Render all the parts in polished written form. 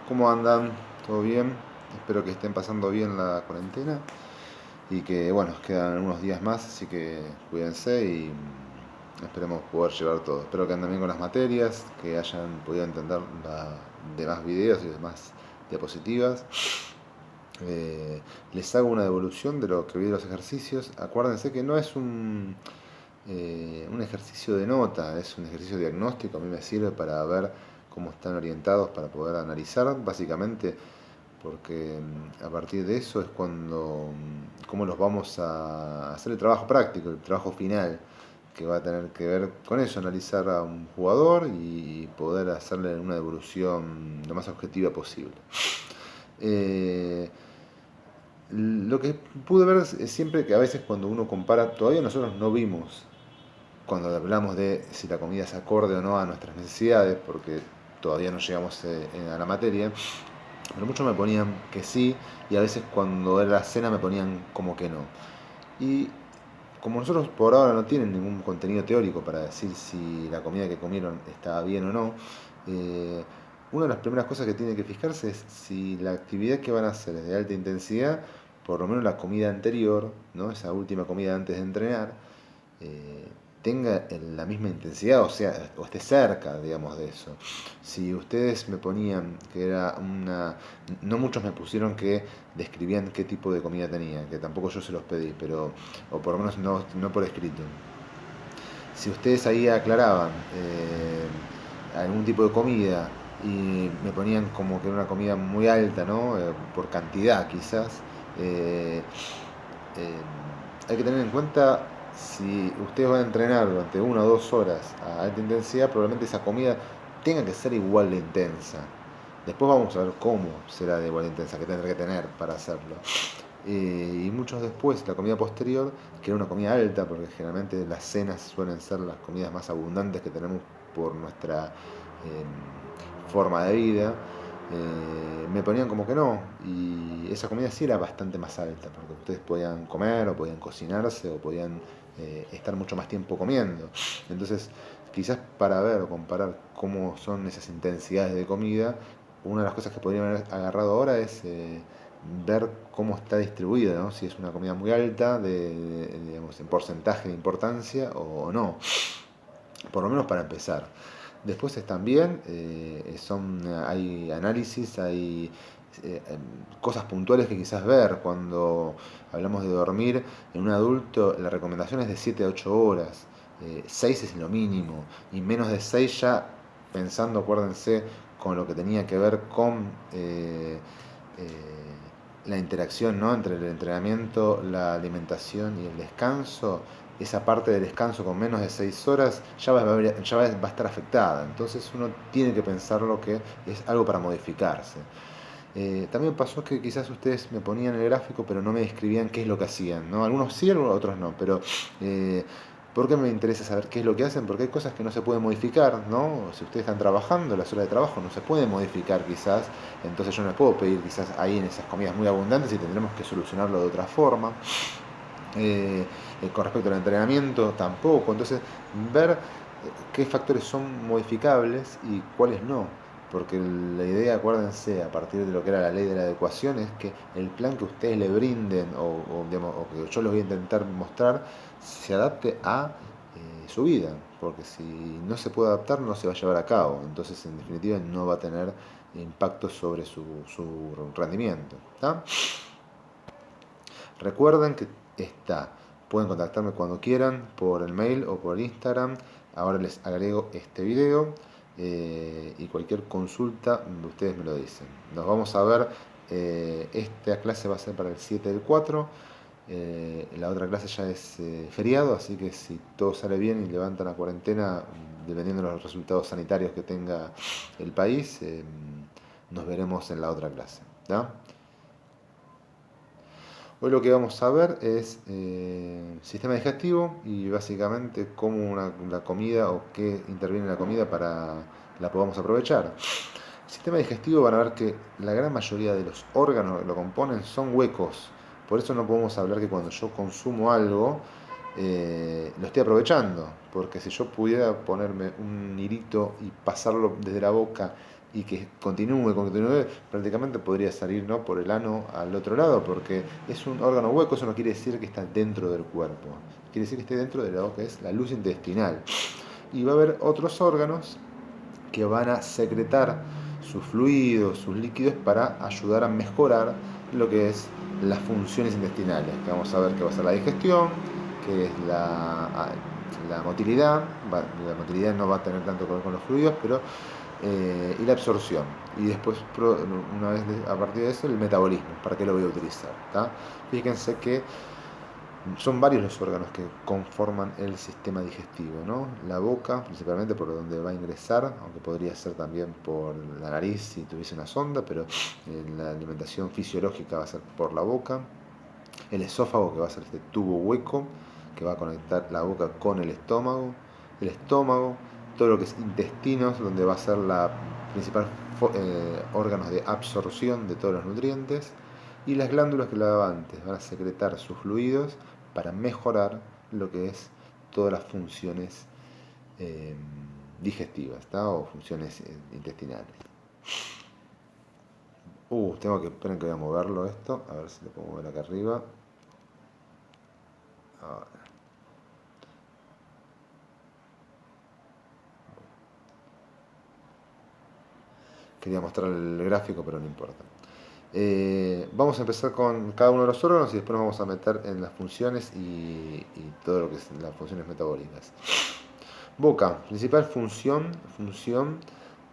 ¿Cómo andan? ¿Todo bien? Espero que estén pasando bien la cuarentena y que, bueno, quedan unos días más, así que cuídense y esperemos poder llevar todo. Espero que anden bien con las materias, que hayan podido entender demás videos y demás diapositivas. Les hago una devolución de lo que vi de los ejercicios. Acuérdense que no es un ejercicio de nota, es un ejercicio diagnóstico. A mí me sirve para ver cómo están orientados, para poder analizar, básicamente, porque a partir de eso es cómo los vamos a hacer el trabajo práctico, el trabajo final, que va a tener que ver con eso, analizar a un jugador y poder hacerle una devolución lo más objetiva posible. Eh, lo que pude ver es siempre que a veces cuando uno compara, todavía nosotros no vimos cuando hablamos de si la comida es acorde o no a nuestras necesidades, porque todavía no llegamos a la materia, pero muchos me ponían que sí, y a veces cuando era la cena me ponían como que no. Y como nosotros por ahora no tienen ningún contenido teórico para decir si la comida que comieron estaba bien o no, eh, una de las primeras cosas que tienen que fijarse es si la actividad que van a hacer es de alta intensidad, por lo menos la comida anterior, ¿no? Esa última comida antes de entrenar, eh, tenga la misma intensidad, o sea, o esté cerca, digamos, de eso. Si ustedes me ponían que era una... No muchos me pusieron que describían qué tipo de comida tenían, que tampoco yo se los pedí, pero, o por lo menos no por escrito. Si ustedes ahí aclaraban algún tipo de comida y me ponían como que era una comida muy alta, ¿no? Por cantidad quizás, eh, eh, hay que tener en cuenta si ustedes van a entrenar durante 1 o 2 horas a alta intensidad, probablemente esa comida tenga que ser igual de intensa. Después vamos a ver cómo será de igual de intensa, que tendrá que tener para hacerlo. Y muchos después, la comida posterior, que era una comida alta, porque generalmente las cenas suelen ser las comidas más abundantes que tenemos por nuestra forma de vida, me ponían como que no. Y esa comida sí era bastante más alta, porque ustedes podían comer o podían cocinarse o podían estar mucho más tiempo comiendo. Entonces, quizás para ver o comparar cómo son esas intensidades de comida, una de las cosas que podrían haber agarrado ahora es ver cómo está distribuida, ¿no? Si es una comida muy alta digamos, en porcentaje de importancia o no, por lo menos para empezar. Después están bien, hay análisis, hay cosas puntuales que quizás ver cuando hablamos de dormir. En un adulto la recomendación es de 7 a 8 horas, 6 es lo mínimo, y menos de 6 ya pensando, acuérdense, con lo que tenía que ver con la interacción, ¿no? Entre el entrenamiento, la alimentación y el descanso, esa parte del descanso con menos de 6 horas ya va a estar afectada. Entonces uno tiene que pensar lo que es algo para modificarse. También pasó que quizás ustedes me ponían el gráfico, pero no me describían qué es lo que hacían, ¿no? Algunos sí, otros no, pero ¿por qué me interesa saber qué es lo que hacen? Porque hay cosas que no se pueden modificar, ¿no? Si ustedes están trabajando, las horas de trabajo no se pueden modificar quizás, entonces yo no les puedo pedir quizás ahí en esas comidas muy abundantes y tendremos que solucionarlo de otra forma. Eh, con respecto al entrenamiento tampoco, entonces ver qué factores son modificables y cuáles no, porque la idea, acuérdense, a partir de lo que era la ley de la adecuación, es que el plan que ustedes le brinden digamos, o que yo les voy a intentar mostrar se adapte a su vida, porque si no se puede adaptar no se va a llevar a cabo, entonces en definitiva no va a tener impacto sobre su rendimiento. ¿Tá? Recuerden que está, pueden contactarme cuando quieran por el mail o por Instagram. Ahora les agrego este video y cualquier consulta ustedes me lo dicen. Nos vamos a ver, esta clase va a ser para el 7 del 4. La otra clase ya es feriado, así que si todo sale bien y levantan la cuarentena, dependiendo de los resultados sanitarios que tenga el país, nos veremos en la otra clase. ¿Ya? Hoy lo que vamos a ver es sistema digestivo y básicamente cómo la comida o qué interviene en la comida para la podamos aprovechar. Sistema digestivo van a ver que la gran mayoría de los órganos que lo componen son huecos. Por eso no podemos hablar que cuando yo consumo algo lo estoy aprovechando. Porque si yo pudiera ponerme un hilito y pasarlo desde la boca y que continúe, prácticamente podría salir, ¿no?, por el ano al otro lado, porque es un órgano hueco. Eso no quiere decir que está dentro del cuerpo, quiere decir que esté dentro de lo que es la luz intestinal. Y va a haber otros órganos que van a secretar sus fluidos, sus líquidos, para ayudar a mejorar lo que es las funciones intestinales, que vamos a ver que va a ser la digestión, que es la motilidad. La motilidad no va a tener tanto que ver con los fluidos, pero y la absorción. Y después, una vez a partir de eso, el metabolismo. ¿Para qué lo voy a utilizar? ¿Tá? Fíjense que son varios los órganos que conforman el sistema digestivo, ¿no? La boca, principalmente por donde va a ingresar, aunque podría ser también por la nariz si tuviese una sonda, pero la alimentación fisiológica va a ser por la boca. El esófago, que va a ser este tubo hueco que va a conectar la boca con el estómago. El estómago, todo lo que es intestinos, donde va a ser la principal órganos de absorción de todos los nutrientes. Y las glándulas que lo hablaba antes van a secretar sus fluidos para mejorar lo que es todas las funciones eh, digestivas, ¿tá? O funciones intestinales. Tengo que, esperen que voy a moverlo esto, a ver si lo puedo mover acá arriba. Ahora. Quería mostrar el gráfico, pero no importa. Vamos a empezar con cada uno de los órganos y después nos vamos a meter en las funciones y todo lo que es las funciones metabólicas. Boca, principal función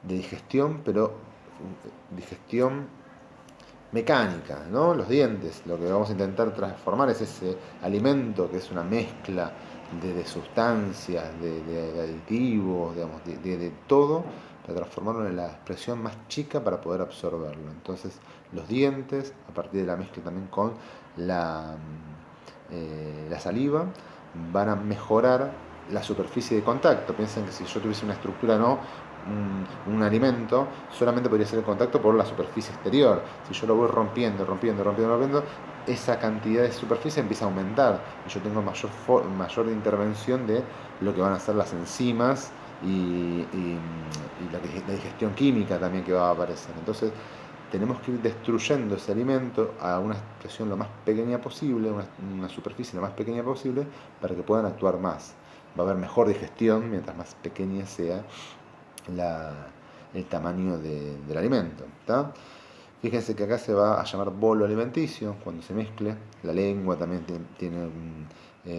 de digestión, pero digestión mecánica, ¿no? Los dientes. Lo que vamos a intentar transformar es ese alimento que es una mezcla de sustancias, de aditivos, digamos, de todo, para transformarlo en la expresión más chica para poder absorberlo. Entonces, los dientes, a partir de la mezcla también con la, la saliva, van a mejorar la superficie de contacto. Piensen que si yo tuviese una estructura, no un alimento, solamente podría ser el contacto por la superficie exterior. Si yo lo voy rompiendo, esa cantidad de superficie empieza a aumentar y yo tengo mayor intervención de lo que van a ser las enzimas y la digestión química también que va a aparecer. Entonces tenemos que ir destruyendo ese alimento a una expresión lo más pequeña posible, una superficie lo más pequeña posible, para que puedan actuar más. Va a haber mejor digestión mientras más pequeña sea el tamaño del alimento. ¿Tá? Fíjense que acá se va a llamar bolo alimenticio cuando se mezcle. La lengua también tiene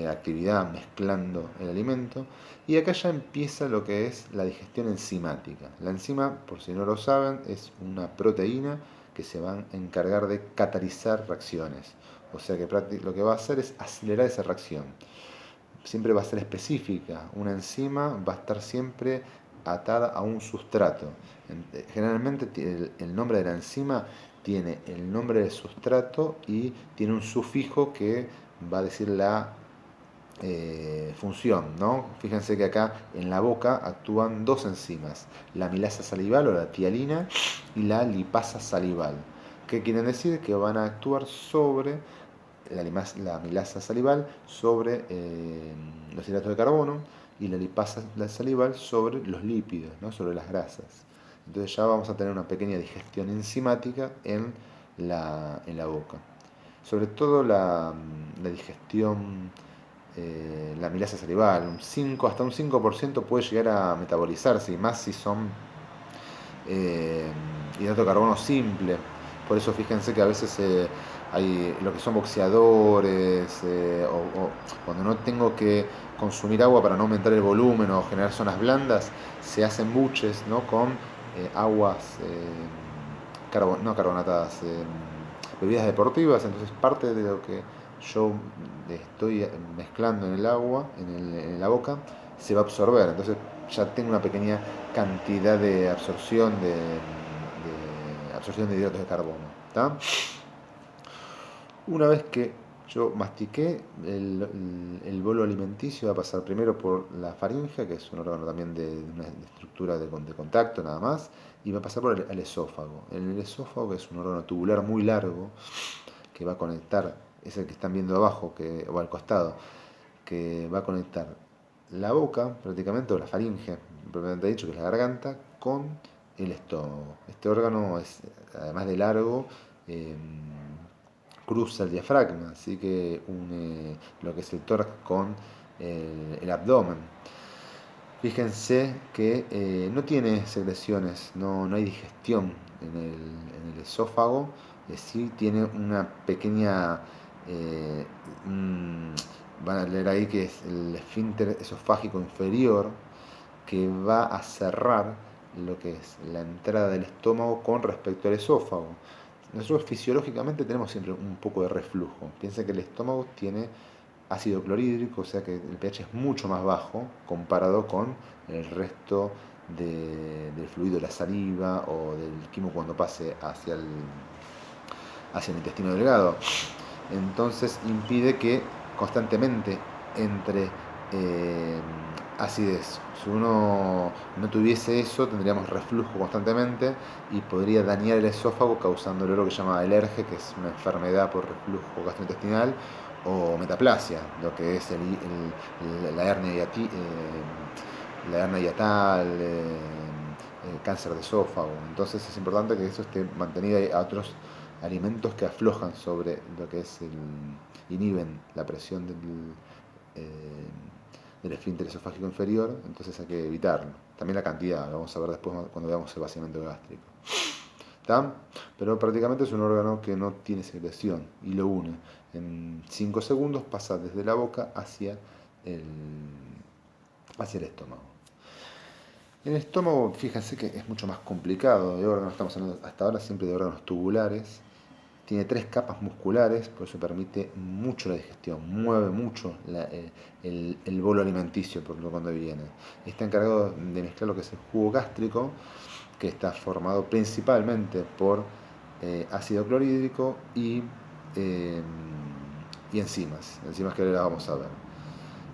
actividad mezclando el alimento. Y acá ya empieza lo que es la digestión enzimática. La enzima, por si no lo saben, es una proteína que se va a encargar de catalizar reacciones. O sea que lo que va a hacer es acelerar esa reacción. Siempre va a ser específica. Una enzima va a estar siempre atada a un sustrato. Generalmente el nombre de la enzima tiene el nombre del sustrato y tiene un sufijo que va a decir la función, ¿no? Fíjense que acá en la boca actúan dos enzimas, la amilasa salival o la tialina y la lipasa salival. ¿Qué quieren decir? Que van a actuar sobre la amilasa salival sobre los hidratos de carbono y la lipasa salival sobre los lípidos, ¿no? Sobre las grasas. Entonces ya vamos a tener una pequeña digestión enzimática en la boca. Sobre todo la digestión, la amilasa salival, hasta un 5% puede llegar a metabolizarse, y más si son hidrato de carbono simple. Por eso fíjense que a veces hay lo que son boxeadores, o cuando no tengo que consumir agua para no aumentar el volumen o generar zonas blandas, se hacen buches, ¿no?, con aguas no carbonatadas, bebidas deportivas. Entonces parte de lo que yo estoy mezclando en el agua, en la boca, se va a absorber. Entonces ya tengo una pequeña cantidad de absorción de hidratos de carbono. ¿Tá? Una vez que yo mastiqué, el bolo alimenticio va a pasar primero por la faringe, que es un órgano también de una estructura de contacto nada más, y va a pasar por el esófago. En el esófago, que es un órgano tubular muy largo, que va a conectar, es el que están viendo abajo, o al costado, que va a conectar la boca, prácticamente, o la faringe, propiamente dicho, que es la garganta, con el estómago. Este órgano es, además de largo, eh, cruza el diafragma, así que une lo que es el tórax con el abdomen. Fíjense que no tiene secreciones, no hay digestión en el esófago, sí tiene una pequeña, eh, un- van a leer ahí que es el esfínter esofágico inferior, que va a cerrar lo que es la entrada del estómago con respecto al esófago. Nosotros fisiológicamente tenemos siempre un poco de reflujo. Piensa que el estómago tiene ácido clorhídrico, o sea que el pH es mucho más bajo comparado con el resto del fluido de la saliva o del quimo cuando pase hacia el intestino delgado. Entonces impide que constantemente entre eh, acidez. Si uno no tuviese eso, tendríamos reflujo constantemente y podría dañar el esófago causándole lo que se llama alergia, que es una enfermedad por reflujo gastrointestinal, o metaplasia, lo que es la hernia la hernia hiatal, el cáncer de esófago. Entonces es importante que eso esté mantenido. Hay otros alimentos que aflojan sobre lo que es inhiben la presión eh, del esfínter esofágico inferior, entonces hay que evitarlo. También la cantidad, lo vamos a ver después cuando veamos el vaciamiento gástrico. ¿Está? Pero prácticamente es un órgano que no tiene secreción y lo une. En 5 segundos pasa desde la boca el, hacia el estómago. En el estómago, fíjense que es mucho más complicado de órganos, estamos hablando hasta ahora siempre de órganos tubulares. Tiene 3 capas musculares, por eso permite mucho la digestión, mueve mucho el bolo alimenticio por lo cuando viene. Está encargado de mezclar lo que es el jugo gástrico, que está formado principalmente por ácido clorhídrico eh, y enzimas que ahora vamos a ver.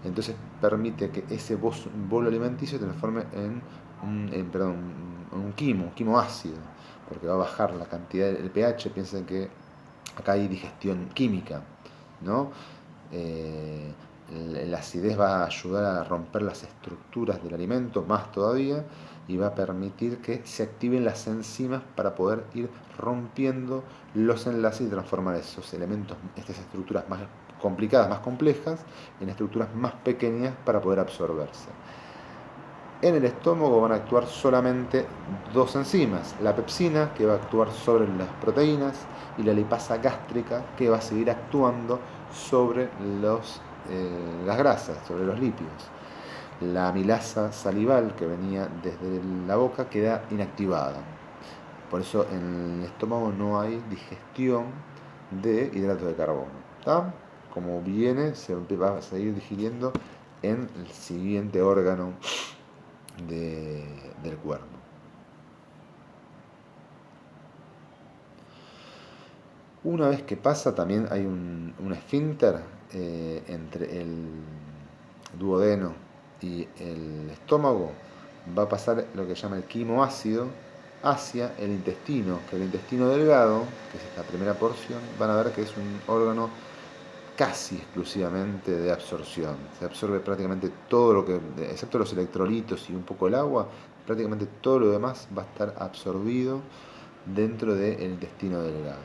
Entonces permite que ese bolo alimenticio se transforme en un quimo ácido, porque va a bajar la cantidad del pH. Piensen que acá hay digestión química, ¿no? Eh, la acidez va a ayudar a romper las estructuras del alimento más todavía y va a permitir que se activen las enzimas para poder ir rompiendo los enlaces y transformar esos elementos, estas estructuras más complicadas, más complejas, en estructuras más pequeñas para poder absorberse. En el estómago van a actuar solamente 2 enzimas, la pepsina, que va a actuar sobre las proteínas, y la lipasa gástrica, que va a seguir actuando sobre las grasas, sobre los lípidos. La amilasa salival, que venía desde la boca, queda inactivada. Por eso en el estómago no hay digestión de hidratos de carbono. ¿Está? Como viene, se va a seguir digiriendo en el siguiente órgano del cuerpo. Una vez que pasa, también hay un esfínter entre el duodeno y el estómago. Va a pasar lo que se llama el quimo ácido hacia el intestino, que el intestino delgado, que es esta primera porción, van a ver que es un órgano casi exclusivamente de absorción. Se absorbe prácticamente todo lo que, excepto los electrolitos y un poco el agua, prácticamente todo lo demás va a estar absorbido dentro del intestino delgado.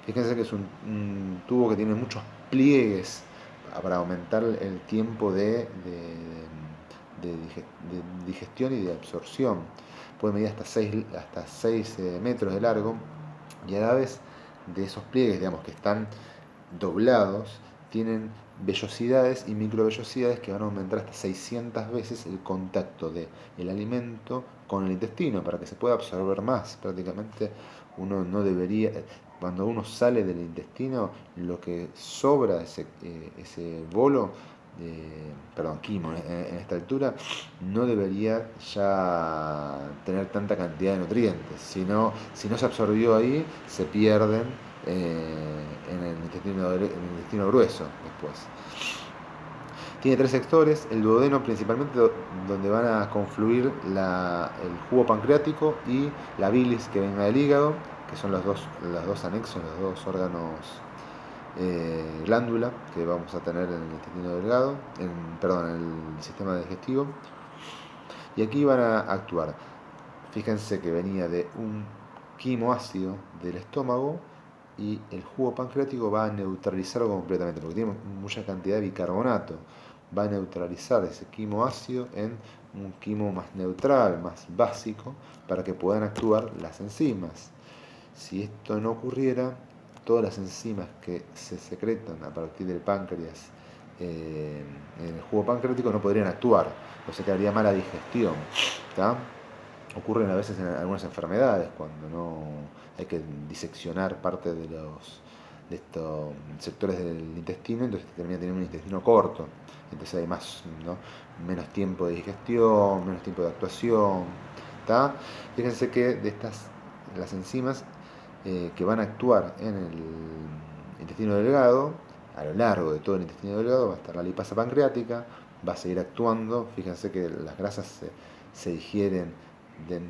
Fíjense que es un tubo que tiene muchos pliegues para aumentar el tiempo de digestión y de absorción. Puede medir hasta 6 metros de largo y a la vez de esos pliegues, digamos, que están doblados, tienen vellosidades y microvellosidades que van a aumentar hasta 600 veces el contacto del alimento con el intestino para que se pueda absorber más. Prácticamente uno no debería, cuando uno sale del intestino, lo que sobra, ese bolo, perdón, quimo en esta altura, no debería ya tener tanta cantidad de nutrientes. Si no se absorbió ahí, se pierden en el intestino grueso después. Tiene 3 sectores, el duodeno principalmente donde van a confluir el jugo pancreático y la bilis que venga del hígado, que son los dos anexos, los dos órganos glándula que vamos a tener en el intestino delgado, en el sistema digestivo. Y aquí van a actuar Fíjense que venía de un quimoácido del estómago y el jugo pancreático va a neutralizarlo completamente, porque tiene mucha cantidad de bicarbonato. Va a neutralizar ese quimoácido en un quimo más neutral, más básico, para que puedan actuar las enzimas. Si esto no ocurriera, todas las enzimas que se secretan a partir del páncreas en el jugo pancreático no podrían actuar, o se quedaría mala digestión. ¿Tá? Ocurren a veces en algunas enfermedades cuando no hay que diseccionar parte de estos sectores del intestino, entonces termina teniendo un intestino corto, entonces hay más, ¿no? Menos tiempo de digestión, menos tiempo de actuación. ¿Tá? Fíjense que de estas las enzimas que van a actuar en el intestino delgado, a lo largo de todo el intestino delgado va a estar la lipasa pancreática, va a seguir actuando. Fíjense que las grasas se digieren de,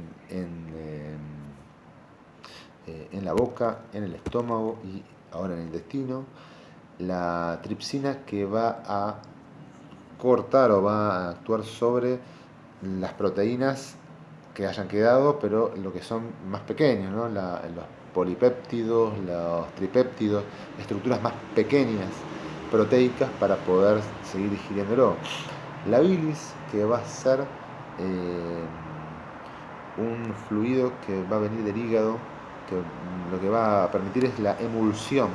en la boca, en el estómago y ahora en el intestino. La tripsina que va a cortar o va a actuar sobre las proteínas que hayan quedado, pero lo que son más pequeños, ¿no? Los polipéptidos, los tripéptidos, estructuras más pequeñas, proteicas, para poder seguir digiriéndolo. La bilis, que va a ser un fluido que va a venir del hígado, que lo que va a permitir es la emulsión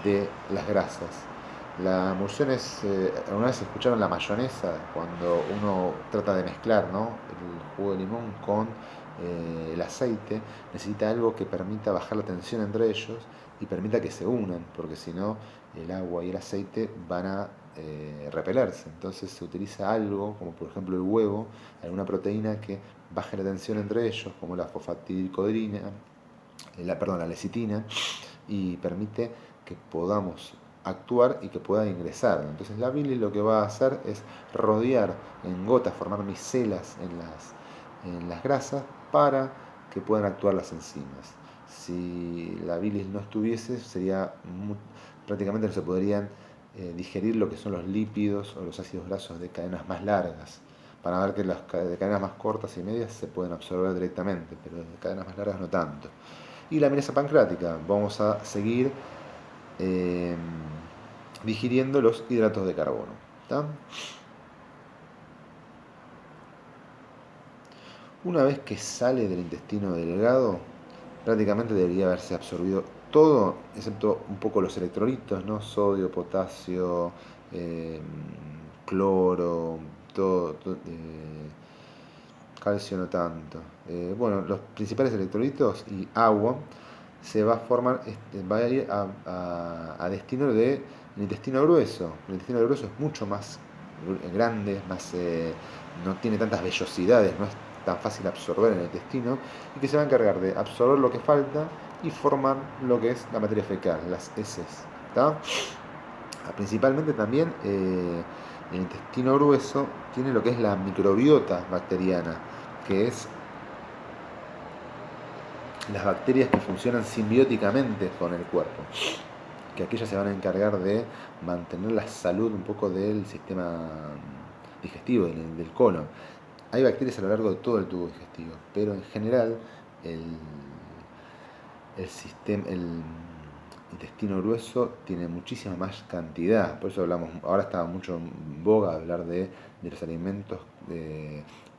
de las grasas. La emulsión es, ¿alguna vez escucharon la mayonesa? Cuando uno trata de mezclar, ¿no?, el jugo de limón con el aceite, necesita algo que permita bajar la tensión entre ellos y permita que se unan, porque si no el agua y el aceite van a repelerse. Entonces se utiliza algo, como por ejemplo el huevo, alguna proteína que baje la tensión entre ellos, como la fosfatidilcohidrina, la lecitina, y permite que podamos actuar y que pueda ingresar. Entonces la bilis lo que va a hacer es rodear en gotas, formar micelas en las grasas para que puedan actuar las enzimas. Si la bilis no estuviese, prácticamente no se podrían digerir lo que son los lípidos o los ácidos grasos de cadenas más largas. Para ver que las de cadenas más cortas y medias se pueden absorber directamente, pero de cadenas más largas no tanto. Y la amilasa pancreática, vamos a seguir eh, digiriendo los hidratos de carbono. ¿Tá? Una vez que sale del intestino delgado, prácticamente debería haberse absorbido todo, excepto un poco los electrolitos, ¿no? Sodio, potasio, eh, cloro, calcio no tanto. Bueno, los principales electrolitos y agua se va a formar, va a ir a destino del intestino grueso. El intestino grueso es mucho más grande, más, no tiene tantas vellosidades, no es tan fácil absorber en el intestino, y que se va a encargar de absorber lo que falta y formar lo que es la materia fecal, las heces. ¿Tá? Principalmente también el intestino grueso tiene lo que es la microbiota bacteriana, que es las bacterias que funcionan simbióticamente con el cuerpo, que aquellas se van a encargar de mantener la salud un poco del sistema digestivo, del colon. Hay bacterias a lo largo de todo el tubo digestivo, pero en general el, el intestino grueso tiene muchísima más cantidad. Por eso hablamos, ahora está mucho en boga hablar de los alimentos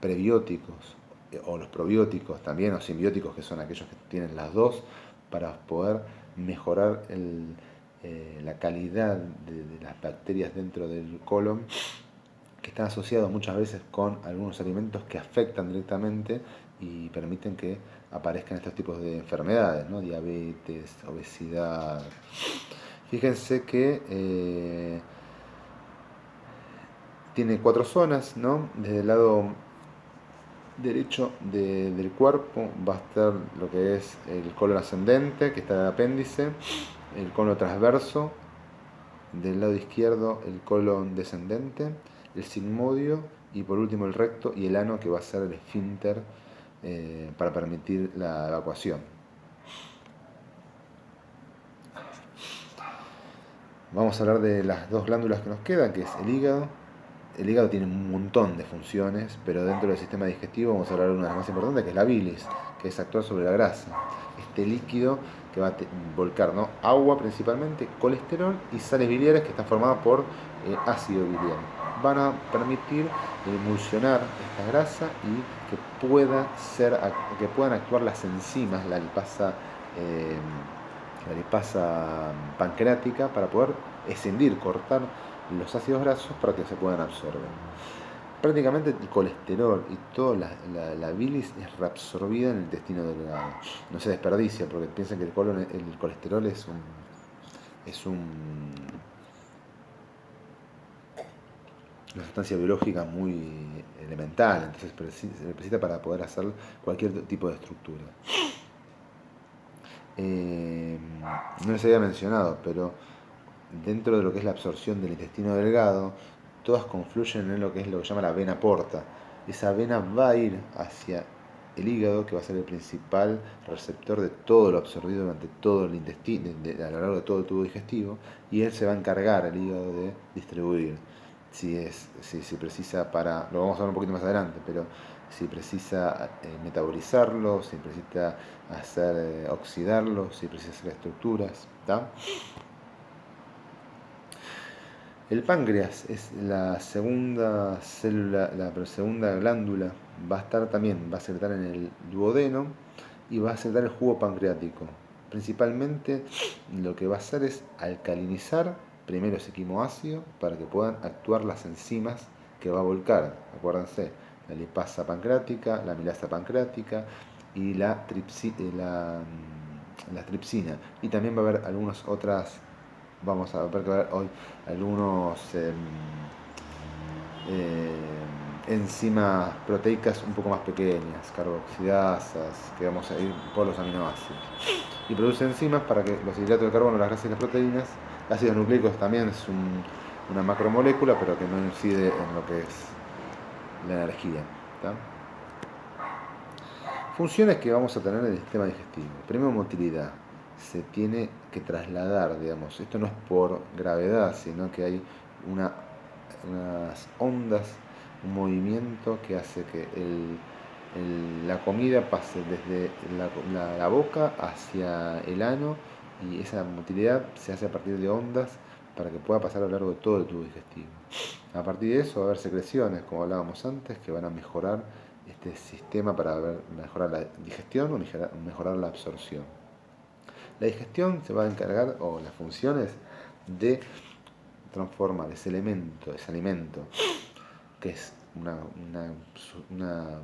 prebióticos o los probióticos también, o simbióticos, que son aquellos que tienen las dos, para poder mejorar la calidad de las bacterias dentro del colon, que están asociados muchas veces con algunos alimentos que afectan directamente y permiten que aparezcan estos tipos de enfermedades, ¿no? Diabetes, obesidad. Fíjense que tiene 4 zonas, ¿no? Desde el lado derecho del cuerpo va a estar lo que es el colon ascendente, que está en el apéndice, el colon transverso, del lado izquierdo el colon descendente, el sigmodio y por último el recto y el ano, que va a ser el esfínter para permitir la evacuación. Vamos a hablar de las dos glándulas que nos quedan, que es el hígado, el hígado tiene un montón de funciones, pero dentro del sistema digestivo vamos a hablar de una de las más importantes, que es la bilis, que es actuar sobre la grasa. Este líquido que va a volcar, ¿no?, agua principalmente, colesterol y sales biliares que están formadas por ácido biliar. Van a permitir emulsionar esta grasa y que puedan actuar las enzimas, eh, la lipasa pancreática, para poder escindir, cortar los ácidos grasos para que se puedan absorber. Prácticamente el colesterol y toda la bilis es reabsorbida en el intestino delgado. No se desperdicia, porque piensan que el colesterol es una sustancia biológica muy elemental, entonces se necesita para poder hacer cualquier tipo de estructura. No les había mencionado, pero dentro de lo que es la absorción del intestino delgado, todas confluyen en lo que se llama la vena porta. Esa vena va a ir hacia el hígado, que va a ser el principal receptor de todo lo absorbido durante todo el intestino, a lo largo de todo el tubo digestivo, y él se va a encargar, el hígado, de distribuir. Si precisa lo vamos a ver un poquito más adelante, pero si precisa metabolizarlo, si precisa oxidarlo, si precisa hacer estructuras, ¿tá? El páncreas es la segunda célula, la segunda glándula. Va a secretar en el duodeno y va a secretar el jugo pancreático. Principalmente lo que va a hacer es alcalinizar primero ese quimoácido para que puedan actuar las enzimas que va a volcar. Acuérdense, la lipasa pancreática, la amilasa pancreática y la tripsina. Y también va a haber algunas otras. Vamos a ver hoy algunos enzimas proteicas un poco más pequeñas, carboxidasas, que vamos a ir por los aminoácidos. Y produce enzimas para que los hidratos de carbono, las grasas y las proteínas, ácidos nucleicos también es una macromolécula, pero que no incide en lo que es la energía, ¿tá? Funciones que vamos a tener en el sistema digestivo. Primero, motilidad. Se tiene que trasladar, digamos. Esto no es por gravedad, sino que hay unas ondas, un movimiento que hace que la comida pase desde la boca hacia el ano, y esa motilidad se hace a partir de ondas para que pueda pasar a lo largo de todo el tubo digestivo. A partir de eso va a haber secreciones, como hablábamos antes, que van a mejorar este sistema para mejorar la digestión o mejorar la absorción. La digestión se va a encargar, o las funciones, de transformar ese alimento, que es un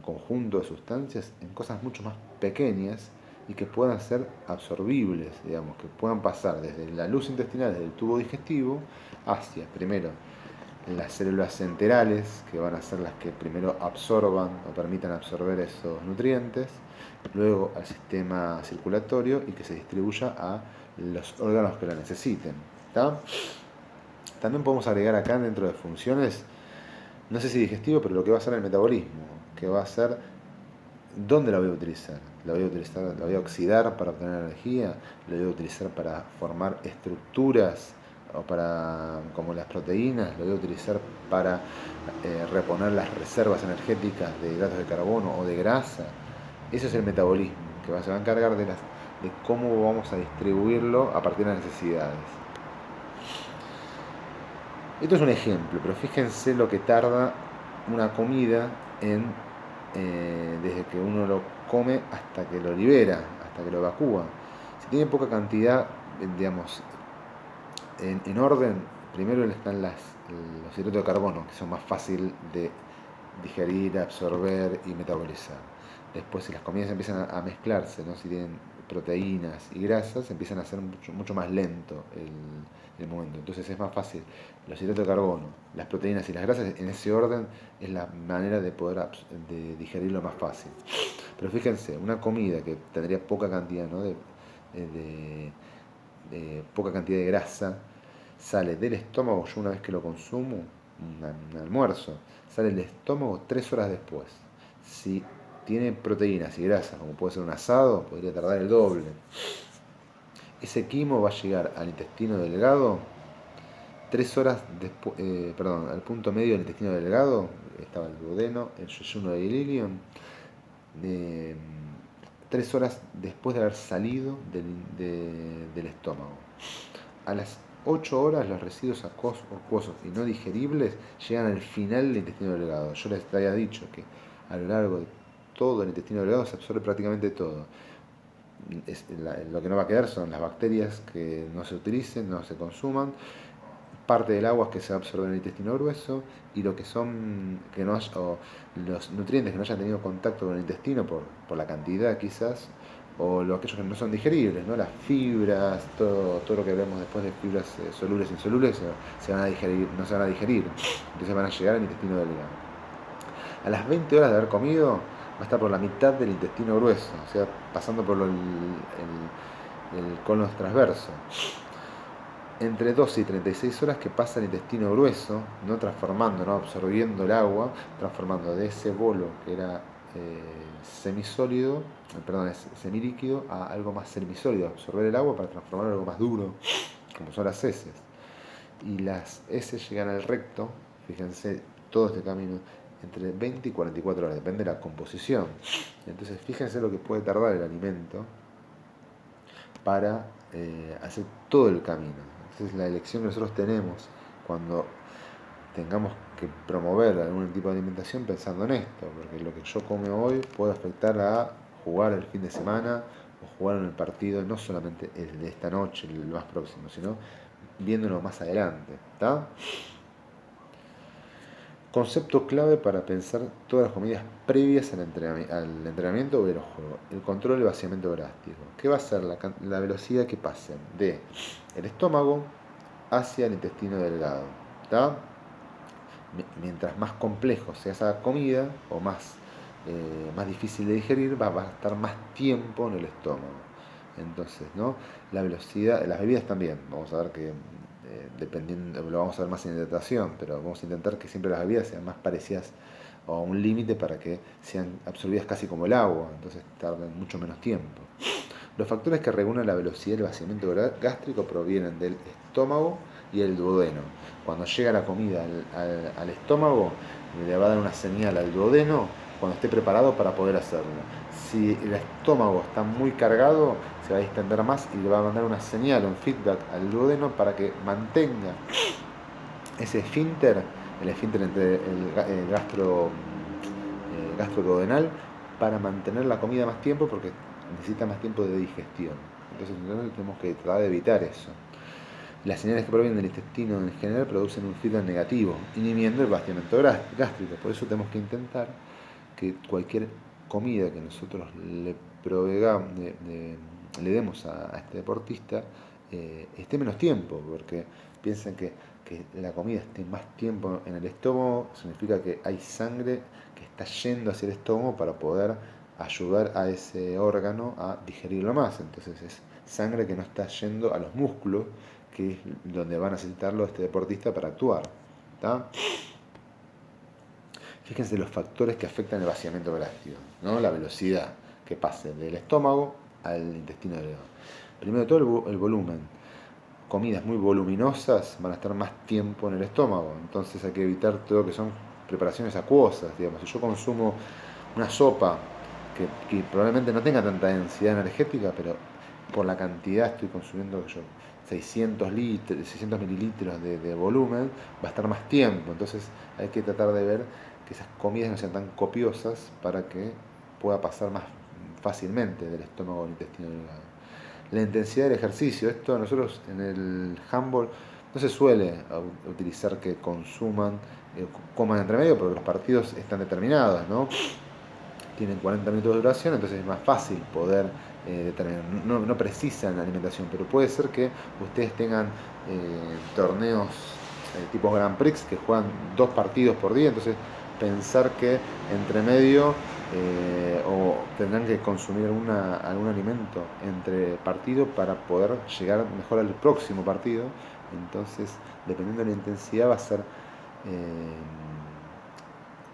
conjunto de sustancias, en cosas mucho más pequeñas y que puedan ser absorbibles, digamos, que puedan pasar desde la luz intestinal, desde el tubo digestivo, hacia, primero, las células enterales, que van a ser las que primero absorban o permitan absorber esos nutrientes, luego al sistema circulatorio y que se distribuya a los órganos que la necesiten, ¿tá? También podemos agregar acá, dentro de funciones, no sé si digestivo, pero lo que va a ser el metabolismo, que va a ser dónde la voy a utilizar. La voy a oxidar para obtener energía, la voy a utilizar para formar estructuras, o como las proteínas, lo voy a utilizar para reponer las reservas energéticas de hidratos de carbono o de grasa. Eso es el metabolismo, que se va a encargar de cómo vamos a distribuirlo a partir de las necesidades. Esto es un ejemplo, pero fíjense lo que tarda una comida desde que uno lo come hasta que lo libera, hasta que lo evacúa. Si tiene poca cantidad, digamos, en orden, primero están los hidratos de carbono, que son más fáciles de digerir, absorber y metabolizar. Después, si las comidas empiezan a mezclarse, ¿no?, si tienen proteínas y grasas, empiezan a ser mucho más lento el momento. Entonces es más fácil los hidratos de carbono, las proteínas y las grasas, en ese orden es la manera de poder digerirlo más fácil. Pero fíjense, una comida que tendría poca cantidad, ¿no?, de poca cantidad de grasa, sale del estómago. Yo, una vez que lo consumo, un almuerzo, sale del estómago 3 horas después. Si tiene proteínas y grasas, como puede ser un asado, podría tardar el doble. Ese quimo va a llegar al intestino delgado 3 horas después, al punto medio del intestino delgado estaba el duodeno, el yeyuno de Ililion. eh, 3 horas después de haber salido del estómago. A las 8 horas los residuos acuosos y no digeribles llegan al final del intestino delgado. Yo les había dicho que a lo largo de todo el intestino delgado se absorbe prácticamente todo. Lo que no va a quedar son las bacterias que no se utilicen, no se consuman, parte del agua que se va a absorber en el intestino grueso y lo que son que no o los nutrientes que no hayan tenido contacto con el intestino por la cantidad quizás, o aquellos que no son digeribles, ¿no? Las fibras, todo lo que hablemos después de fibras solubles e insolubles se van a digerir, no se van a digerir, entonces van a llegar al intestino delgado. A las 20 horas de haber comido va a estar por la mitad del intestino grueso, o sea, pasando por el colon transverso. Entre 12 y 36 horas que pasa el intestino grueso, no transformando, no absorbiendo el agua, transformando de ese bolo que era semilíquido a algo más semisólido, absorber el agua para transformarlo en algo más duro, como son las heces. Y las heces llegan al recto, fíjense, todo este camino, entre 20 y 44 horas, depende de la composición. Entonces, fíjense lo que puede tardar el alimento para hacer todo el camino. Entonces, la elección que nosotros tenemos cuando tengamos que promover algún tipo de alimentación pensando en esto, porque lo que yo como hoy puede afectar a jugar el fin de semana o jugar en el partido, no solamente el de esta noche, el más próximo, sino viéndolo más adelante. ¿Está? Concepto clave para pensar todas las comidas previas al entrenamiento o el juego. El control del vaciamiento gástrico. ¿Qué va a ser la velocidad que pasen de el estómago hacia el intestino delgado? ¿Está? Mientras más complejo sea esa comida o más difícil de digerir, va a estar más tiempo en el estómago. Entonces, ¿no? La velocidad, las bebidas también, vamos a ver que dependiendo, lo vamos a ver más en hidratación, pero vamos a intentar que siempre las bebidas sean más parecidas a un límite para que sean absorbidas casi como el agua, entonces tardan mucho menos tiempo. Los factores que regulan la velocidad del vaciamiento gástrico provienen del estómago y el duodeno. Cuando llega la comida al estómago, le va a dar una señal al duodeno cuando esté preparado para poder hacerlo. Si el estómago está muy cargado, se va a distender más y le va a mandar una señal, un feedback al duodeno para que mantenga ese esfínter, el esfínter entre el gastroduodenal, para mantener la comida más tiempo porque necesita más tiempo de digestión. Entonces tenemos que tratar de evitar eso. Las señales que provienen del intestino en general producen un feedback negativo, inhibiendo el vaciamiento gástrico. Por eso tenemos que intentar que cualquier comida que nosotros le demos a este deportista esté menos tiempo, porque piensen que la comida esté más tiempo en el estómago significa que hay sangre que está yendo hacia el estómago para poder ayudar a ese órgano a digerirlo más. Entonces es sangre que no está yendo a los músculos, que es donde va a necesitarlo este deportista para actuar. ¿Tá? Fíjense los factores que afectan el vaciamiento gástrico, ¿no? La velocidad que pase del estómago al intestino delgado. Primero de todo el volumen. Comidas muy voluminosas van a estar más tiempo en el estómago, entonces hay que evitar todo lo que son preparaciones acuosas. Digamos, si yo consumo una sopa que probablemente no tenga tanta densidad energética, pero por la cantidad estoy consumiendo 600 mililitros de volumen, va a estar más tiempo. Entonces hay que tratar de ver que esas comidas no sean tan copiosas para que pueda pasar más fácilmente del estómago al intestino delgado. La intensidad del ejercicio, esto nosotros en el handball no se suele utilizar que coman entre medio porque los partidos están determinados, ¿no? Tienen 40 minutos de duración, entonces es más fácil poder determinar. No precisan alimentación, pero puede ser que ustedes tengan torneos tipo Grand Prix que juegan 2 partidos por día, entonces pensar que entre medio o tendrán que consumir algún alimento entre partidos para poder llegar mejor al próximo partido. Entonces, dependiendo de la intensidad, va a ser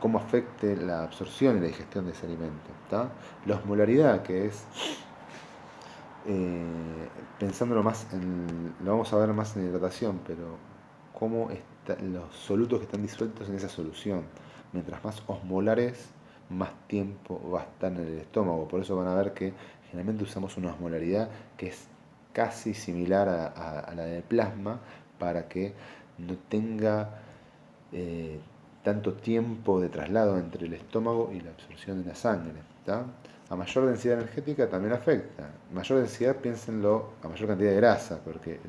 cómo afecte la absorción y la digestión de ese alimento. ¿Tá? La osmolaridad, que es, pensándolo más lo vamos a ver más en hidratación, pero los solutos que están disueltos en esa solución. Mientras más osmolares, más tiempo va a estar en el estómago. Por eso van a ver que generalmente usamos una osmolaridad que es casi similar a la del plasma para que no tenga tanto tiempo de traslado entre el estómago y la absorción de la sangre. ¿Tá? A mayor densidad energética también afecta. Mayor densidad, piénsenlo, a mayor cantidad de grasa, porque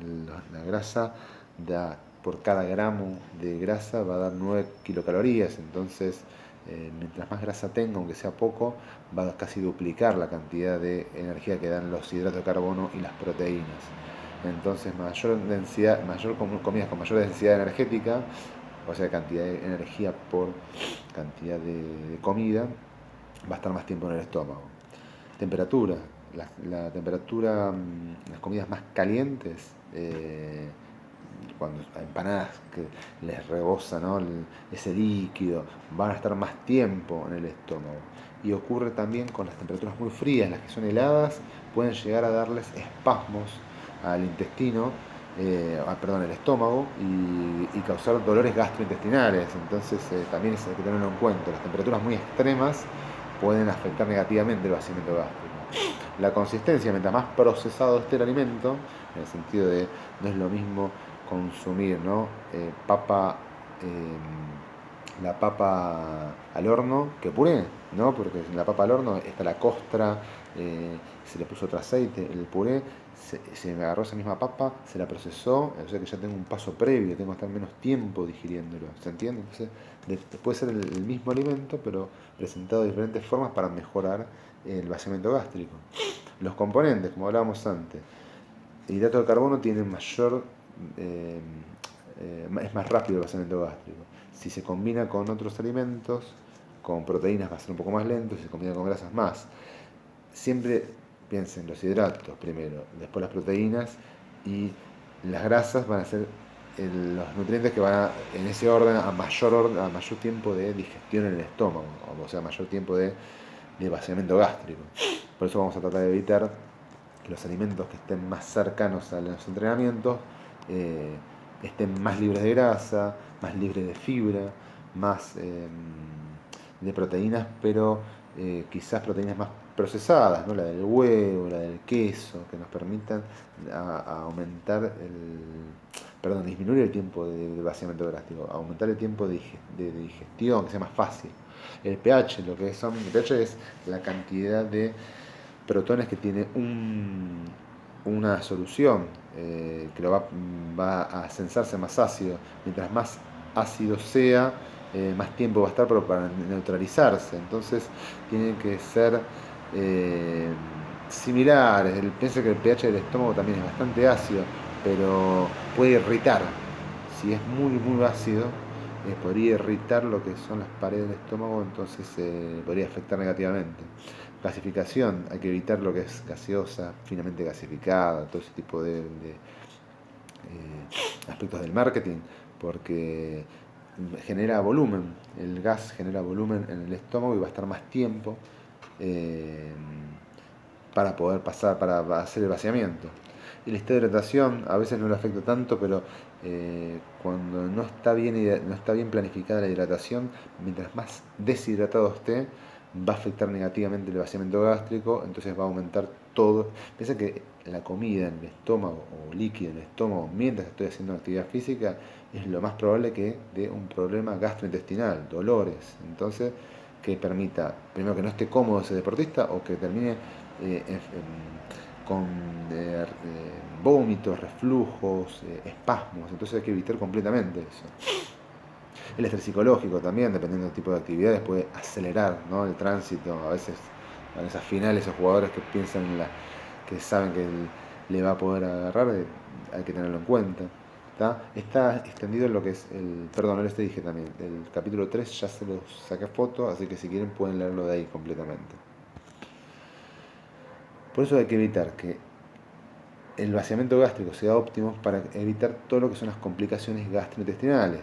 la grasa da, por cada gramo de grasa va a dar 9 kilocalorías, entonces mientras más grasa tenga, aunque sea poco, va a casi duplicar la cantidad de energía que dan los hidratos de carbono y las proteínas. Entonces, mayor densidad, comidas con mayor densidad energética, o sea, cantidad de energía por cantidad de comida, va a estar más tiempo en el estómago. Temperatura. La temperatura, las comidas más calientes, cuando empanadas que les rebosa, ¿no? Ese líquido, van a estar más tiempo en el estómago. Y ocurre también con las temperaturas muy frías, las que son heladas, pueden llegar a darles espasmos al intestino, el estómago y causar dolores gastrointestinales. Entonces también hay que tenerlo en cuenta. Las temperaturas muy extremas pueden afectar negativamente el vaciamiento gástrico. La consistencia, mientras más procesado esté el alimento, en el sentido de no es lo mismo consumir, ¿no? Papa, la papa al horno que puré, ¿no? Porque en la papa al horno está la costra, se le puso otro aceite, el puré, se me agarró esa misma papa, se la procesó, o sea que ya tengo un paso previo, tengo que estar menos tiempo digiriéndolo, ¿se entiende? Entonces, puede ser el mismo alimento, pero presentado de diferentes formas para mejorar el vaciamiento gástrico. Los componentes, como hablábamos antes, el hidrato de carbono tiene mayor, es más rápido el vaciamiento gástrico. Si se combina con otros alimentos, con proteínas va a ser un poco más lento, si se combina con grasas más. Siempre piensen los hidratos primero, después las proteínas y las grasas van a ser los nutrientes que van en ese orden a mayor tiempo de digestión en el estómago, o sea, mayor tiempo de vaciamiento gástrico. Por eso vamos a tratar de evitar que los alimentos que estén más cercanos a los entrenamientos estén más libres de grasa, más libres de fibra, más de proteínas, pero quizás proteínas más procesadas, ¿no? La del huevo, la del queso, que nos permitan disminuir el tiempo de vaciamiento gástrico, aumentar el tiempo de digestión, que sea más fácil. El pH, el pH es la cantidad de protones que tiene una solución, que va a sensarse más ácido. Mientras más ácido sea, más tiempo va a estar para neutralizarse. Entonces tienen que ser similares. Piensa que el pH del estómago también es bastante ácido, pero puede irritar. Si es muy ácido, podría irritar lo que son las paredes del estómago, entonces podría afectar negativamente. Clasificación, hay que evitar lo que es gaseosa, finamente gasificada, todo ese tipo de aspectos del marketing, porque genera volumen, el gas genera volumen en el estómago y va a estar más tiempo para poder pasar, para hacer el vaciamiento. Y la hidratación a veces no le afecta tanto, pero cuando no está bien planificada la hidratación, mientras más deshidratado esté, va a afectar negativamente el vaciamiento gástrico, entonces va a aumentar todo. Piensa que la comida en el estómago o líquido en el estómago mientras estoy haciendo actividad física es lo más probable que dé un problema gastrointestinal, dolores. Entonces, que permita, primero, que no esté cómodo ese deportista o que termine con vómitos, reflujos, espasmos. Entonces hay que evitar completamente eso. El estrés psicológico también, dependiendo del tipo de actividades, puede acelerar, ¿no? El tránsito. A veces en esas finales, esos jugadores que piensan que saben que le va a poder agarrar, hay que tenerlo en cuenta. Está extendido lo que es perdón, este dije también, el capítulo 3 ya se los saqué foto, así que si quieren pueden leerlo de ahí completamente. Por eso hay que evitar que el vaciamiento gástrico sea óptimo para evitar todo lo que son las complicaciones gastrointestinales,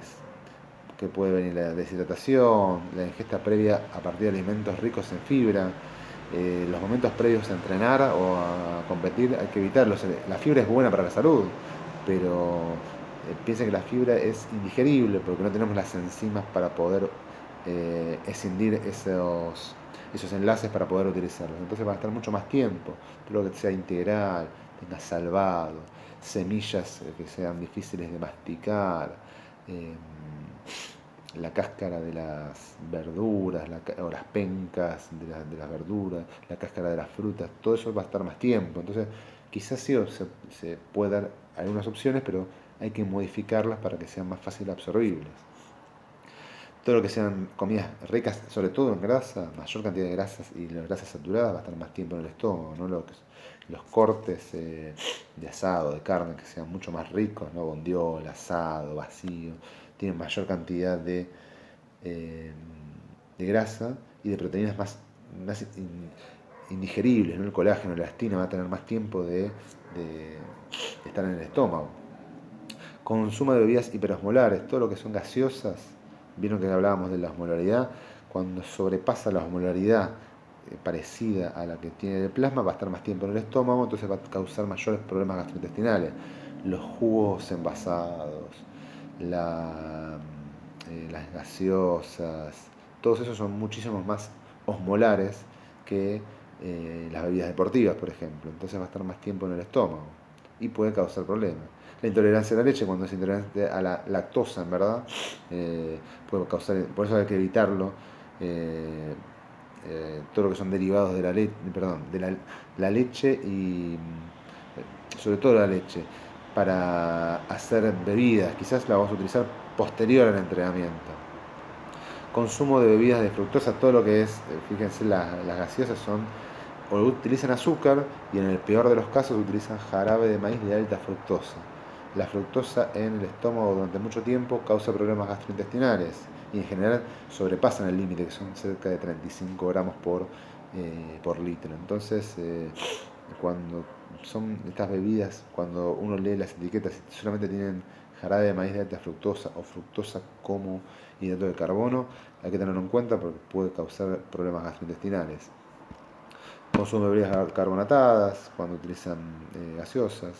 que puede venir la deshidratación, la ingesta previa a partir de alimentos ricos en fibra, los momentos previos a entrenar o a competir hay que evitarlos. La fibra es buena para la salud, pero piensa que la fibra es indigerible porque no tenemos las enzimas para poder escindir esos enlaces para poder utilizarlos. Entonces va a estar mucho más tiempo. Todo lo que sea integral, tenga salvado, semillas que sean difíciles de masticar, eh, la cáscara de las verduras o las pencas de las verduras, la cáscara de las frutas, todo eso va a estar más tiempo. Entonces quizás sí se puede dar algunas opciones, pero hay que modificarlas para que sean más fáciles absorbibles. Todo lo que sean comidas ricas, sobre todo en grasa, mayor cantidad de grasas y las grasas saturadas, va a estar más tiempo en el estómago, ¿no? Los cortes de asado, de carne, que sean mucho más ricos, ¿no? Bondiola, asado, vacío, tienen mayor cantidad eh, de grasa y de proteínas más indigeribles, ¿no? El colágeno, la elastina va a tener más tiempo de estar en el estómago. Consumo de bebidas hiperosmolares, todo lo que son gaseosas, vieron que hablábamos de la osmolaridad, cuando sobrepasa la osmolaridad parecida a la que tiene el plasma, va a estar más tiempo en el estómago, entonces va a causar mayores problemas gastrointestinales. Los jugos envasados, las gaseosas, todos esos son muchísimos más osmolares que las bebidas deportivas, por ejemplo. Entonces va a estar más tiempo en el estómago y puede causar problemas. La intolerancia a la leche, cuando es intolerante a la lactosa, en verdad, puede causar, por eso hay que evitarlo. eh, Todo lo que son derivados de la leche, perdón, de la leche y sobre todo la leche, para hacer bebidas. Quizás la vamos a utilizar posterior al entrenamiento. Consumo de bebidas de fructosa, todo lo que es, fíjense, las gaseosas son, o utilizan azúcar y en el peor de los casos utilizan jarabe de maíz de alta fructosa. La fructosa en el estómago durante mucho tiempo causa problemas gastrointestinales y en general sobrepasan el límite, que son cerca de 35 gramos por litro. Entonces, cuando son estas bebidas, cuando uno lee las etiquetas y solamente tienen jarabe de maíz de alta fructosa o fructosa como hidrato de carbono, hay que tenerlo en cuenta porque puede causar problemas gastrointestinales. Consumo de bebidas carbonatadas, cuando utilizan gaseosas,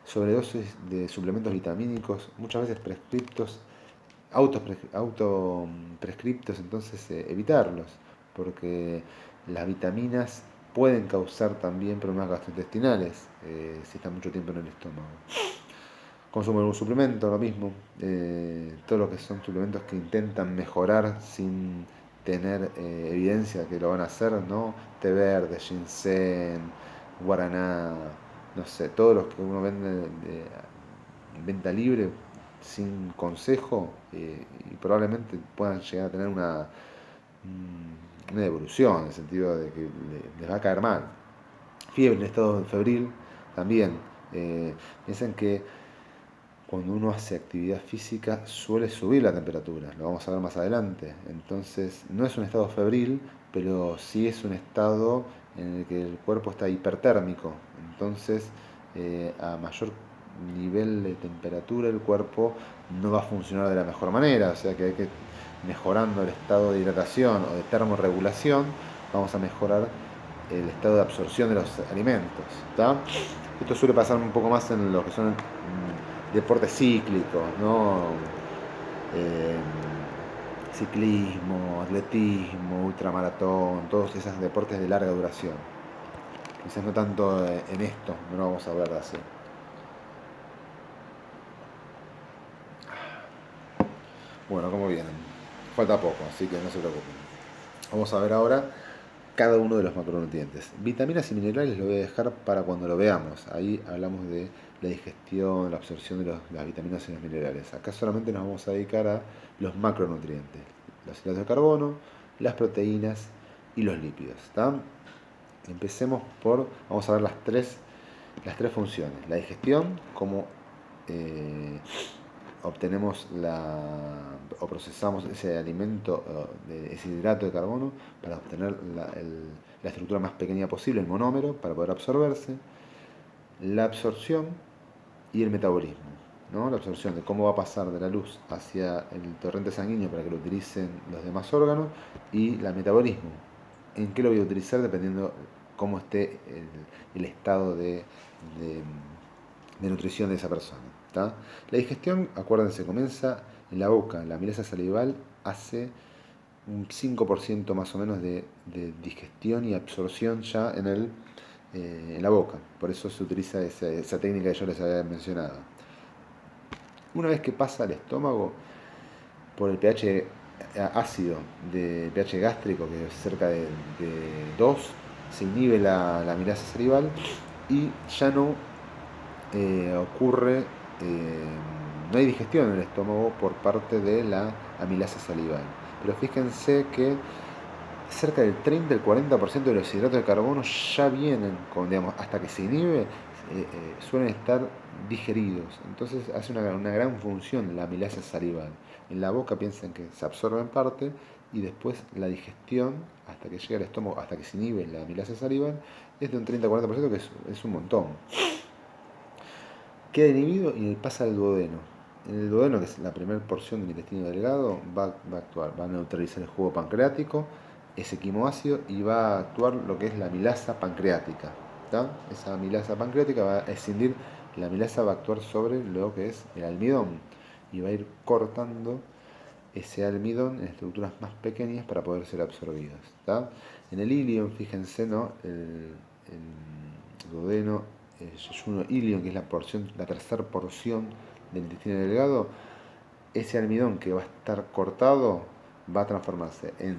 sobredosis de suplementos vitamínicos, muchas veces prescriptos, auto prescriptos, entonces evitarlos, porque las vitaminas pueden causar también problemas gastrointestinales si están mucho tiempo en el estómago. Consumo de algún suplemento, lo mismo. Todo lo que son suplementos que intentan mejorar sin tener evidencia que lo van a hacer, ¿no? Té verde, ginseng, guaraná, no sé, todos los que uno vende en venta libre sin consejo y probablemente puedan llegar a tener una evolución en el sentido de que les va a caer mal. Fiebre en estado febril también. Piensan que cuando uno hace actividad física suele subir la temperatura, lo vamos a ver más adelante. Entonces no es un estado febril, pero sí es un estado en el que el cuerpo está hipertérmico. Entonces a mayor nivel de temperatura el cuerpo no va a funcionar de la mejor manera, o sea que hay que mejorando el estado de hidratación o de termorregulación, vamos a mejorar el estado de absorción de los alimentos. ¿Tá? Esto suele pasar un poco más en lo que son deportes cíclicos, ¿no? Eh, Ciclismo, atletismo, ultramaratón, todos esos deportes de larga duración. Quizás no tanto en esto, no lo vamos a hablar así. Bueno, como vienen. Falta poco, así que no se preocupen. Vamos a ver ahora cada uno de los macronutrientes. Vitaminas y minerales lo voy a dejar para cuando lo veamos. Ahí hablamos de la digestión, la absorción de las vitaminas y los minerales. Acá solamente nos vamos a dedicar a los macronutrientes. Los hidratos de carbono, las proteínas y los lípidos. ¿Tá? Empecemos vamos a ver las tres funciones. La digestión, como obtenemos o procesamos ese alimento, ese hidrato de carbono, para obtener la estructura más pequeña posible, el monómero, para poder absorberse, la absorción y el metabolismo. ¿No? La absorción de cómo va a pasar de la luz hacia el torrente sanguíneo para que lo utilicen los demás órganos y el metabolismo. ¿En qué lo voy a utilizar? Dependiendo cómo esté el estado de nutrición de esa persona. ¿tá? La digestión, acuérdense, comienza en la boca. La amilasa salival hace un 5% más o menos de digestión y absorción ya en la boca. Por eso se utiliza esa técnica que yo les había mencionado. Una vez que pasa al estómago, por el pH ácido, de pH gástrico, que es cerca de 2, se inhibe la amilasa salival y ya no ocurre, no hay digestión en el estómago por parte de la amilasa salival. Pero fíjense que cerca del 30 al 40% de los hidratos de carbono ya vienen, digamos, hasta que se inhibe, suelen estar digeridos. Entonces hace una gran función la amilasa salival. En la boca piensan que se absorbe en parte y después la digestión, hasta que llega al estómago, hasta que se inhibe la amilasa salival, es de un 30-40%, que es un montón. Queda inhibido y pasa al duodeno. En el duodeno, que es la primera porción del intestino delgado, va a actuar, va a neutralizar el jugo pancreático, ese quimoácido, y va a actuar lo que es la amilasa pancreática. ¿Tá? Esa amilasa pancreática va a escindir, la amilasa va a actuar sobre lo que es el almidón y va a ir cortando ese almidón en estructuras más pequeñas para poder ser absorbidas. ¿Tá? En el ilion, fíjense, ¿no? El duodeno, el yeyuno ilion, que es la tercera porción del intestino delgado, ese almidón que va a estar cortado va a transformarse en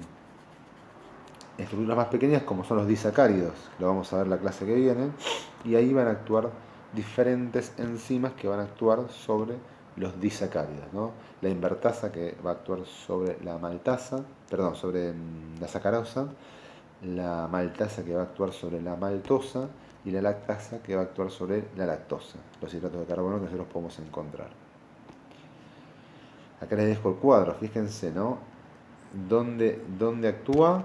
estructuras más pequeñas como son los disacáridos, que lo vamos a ver la clase que viene, y ahí van a actuar diferentes enzimas que van a actuar sobre los disacáridos, ¿no? La invertasa, que va a actuar sobre la maltasa, perdón, sobre la sacarosa, la maltasa, que va a actuar sobre la maltosa, y la lactasa, que va a actuar sobre la lactosa, los hidratos de carbono que nosotros podemos encontrar. Acá les dejo el cuadro, fíjense, ¿no? Dónde actúa,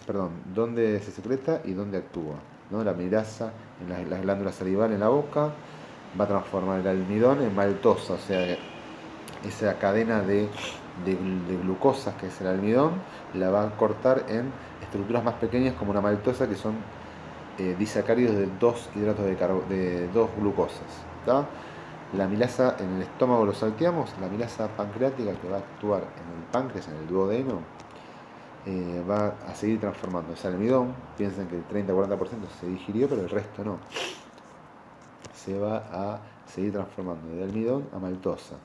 perdón, dónde se secreta y dónde actúa, ¿no? La amilasa en las glándulas salivales en la boca va a transformar el almidón en maltosa, o sea, esa cadena de glucosas que es el almidón, la va a cortar en estructuras más pequeñas como una maltosa, que son disacáridos de dos hidratos de dos glucosas. ¿Tá? La amilasa en el estómago lo salteamos, la amilasa pancreática, que va a actuar en el páncreas, en el duodeno, va a seguir transformando ese almidón. Piensen que el 30-40% se digirió, pero el resto no. Se va a seguir transformando de almidón a maltosa.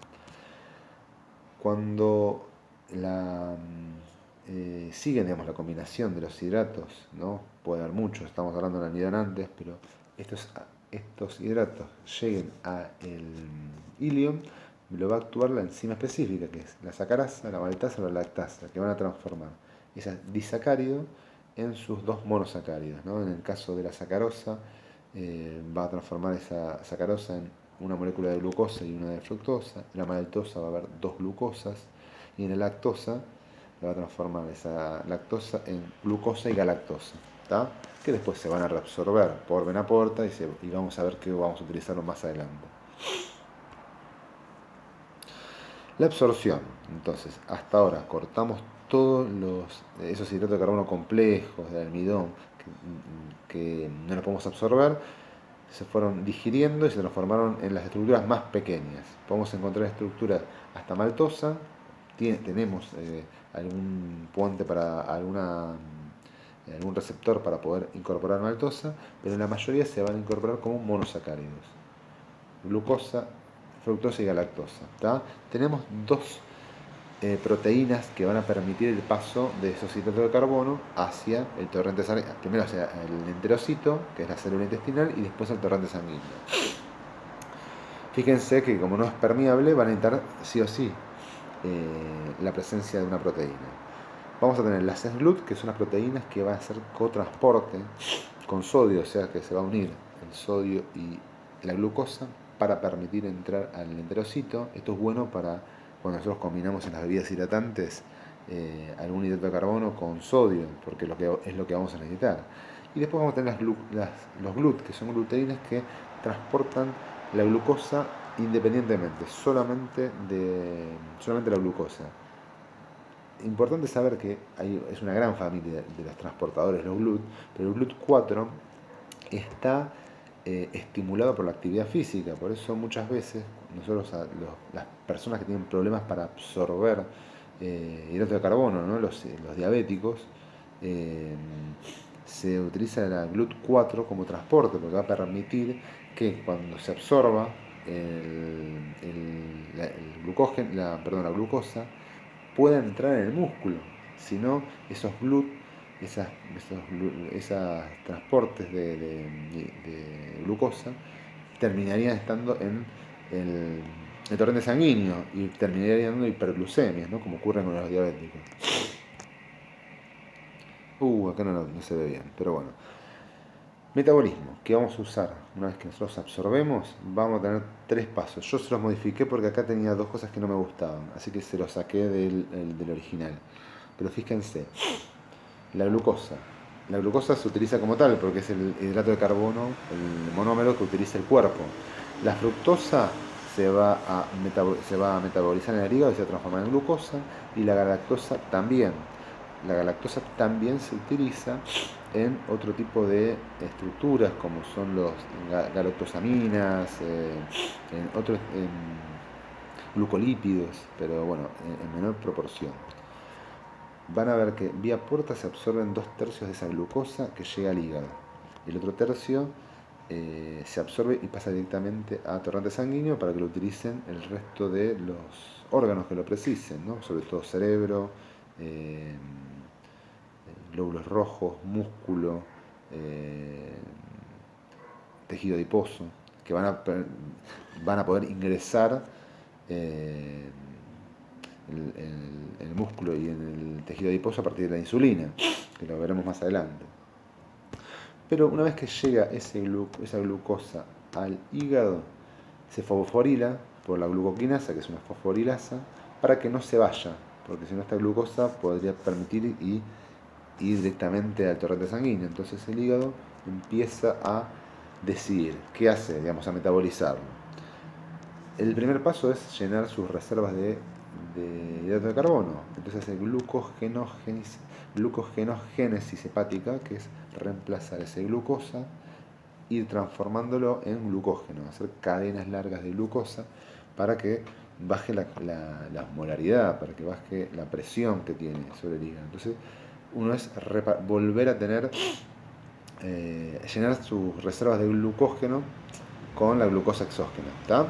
Cuando siguen, digamos, la combinación de los hidratos, ¿no? Puede haber muchos, estamos hablando del almidón antes, pero estos hidratos lleguen a el ilion, lo va a actuar la enzima específica, que es la sacarasa, la maltasa o la lactasa, que van a transformar ese disacárido en sus dos monosacáridos, ¿no? En el caso de la sacarosa, va a transformar esa sacarosa en una molécula de glucosa y una de fructosa. En la maltosa va a haber dos glucosas, y en la lactosa la va a transformar esa lactosa en glucosa y galactosa, ¿tá? Que después se van a reabsorber por vena porta y vamos a ver que vamos a utilizarlo más adelante. La absorción, entonces, hasta ahora cortamos todos esos hidratos de carbono complejos, de almidón, que no los podemos absorber, se fueron digiriendo y se transformaron en las estructuras más pequeñas. Podemos encontrar estructuras hasta maltosa, tenemos algún puente para algún receptor para poder incorporar maltosa, pero la mayoría se van a incorporar como monosacáridos: glucosa, fructosa y galactosa. ¿Tá? Tenemos dos proteínas que van a permitir el paso de esos hidratos de carbono hacia el torrente sanguíneo. Primero hacia el enterocito, que es la célula intestinal, y después al torrente sanguíneo. Fíjense que como no es permeable, van a necesitar sí o sí la presencia de una proteína. Vamos a tener las SGLUT, que son las proteínas que van a hacer cotransporte con sodio, o sea que se va a unir el sodio y la glucosa para permitir entrar al enterocito. Esto es bueno para cuando nosotros combinamos en las bebidas hidratantes algún hidrato de carbono con sodio, porque es lo que vamos a necesitar. Y después vamos a tener los GLUT, que son gluteínas que transportan la glucosa independientemente, solamente la glucosa. Importante saber que es una gran familia de los transportadores, los GLUT, pero el GLUT4 está estimulado por la actividad física. Por eso muchas veces nosotros, las personas que tienen problemas para absorber hidrato de carbono, ¿no? Los diabéticos, eh, se utiliza la GLUT4 como transporte, porque va a permitir que cuando se absorba el glucógeno, la glucosa, pueda entrar en el músculo. Si no, esos GLUT, esos transportes de glucosa terminarían estando en el torrente sanguíneo y terminarían dando hiperglucemias, ¿no? Como ocurre con los diabéticos. Acá no se ve bien, pero bueno. Metabolismo, que vamos a usar una vez que nosotros absorbemos, vamos a tener 3 pasos. Yo se los modifiqué porque acá tenía 2 cosas que no me gustaban, así que se los saqué del original. Pero fíjense, la glucosa. La glucosa se utiliza como tal porque es el hidrato de carbono, el monómero que utiliza el cuerpo. La fructosa se va a metabolizar en el hígado y se va a transformar en glucosa, y la galactosa también. La galactosa también se utiliza en otro tipo de estructuras como son los galactosaminas, en glucolípidos, pero bueno, en menor proporción. Van a ver que vía puerta se absorben 2/3 de esa glucosa que llega al hígado. El otro tercio se absorbe y pasa directamente a torrente sanguíneo para que lo utilicen el resto de los órganos que lo precisen, ¿no? Sobre todo cerebro, eh, glóbulos rojos, músculo, eh, tejido adiposo, que van a poder ingresar eh, el músculo y en el tejido adiposo a partir de la insulina, que lo veremos más adelante. Pero una vez que llega esa glucosa al hígado, se fosforila por la glucoquinasa, que es una fosforilasa, para que no se vaya, porque si no esta glucosa podría permitir ir directamente al torrente sanguíneo. Entonces el hígado empieza a decidir qué hace, digamos, a metabolizarlo. El primer paso es llenar sus reservas de hidrato de carbono. Entonces hace glucogenógenesis hepática, que es reemplazar ese glucosa, ir transformándolo en glucógeno, hacer cadenas largas de glucosa para que baje la molaridad, para que baje la presión que tiene sobre el hígado. Entonces uno es volver a tener, llenar sus reservas de glucógeno con la glucosa exógena. ¿Tá?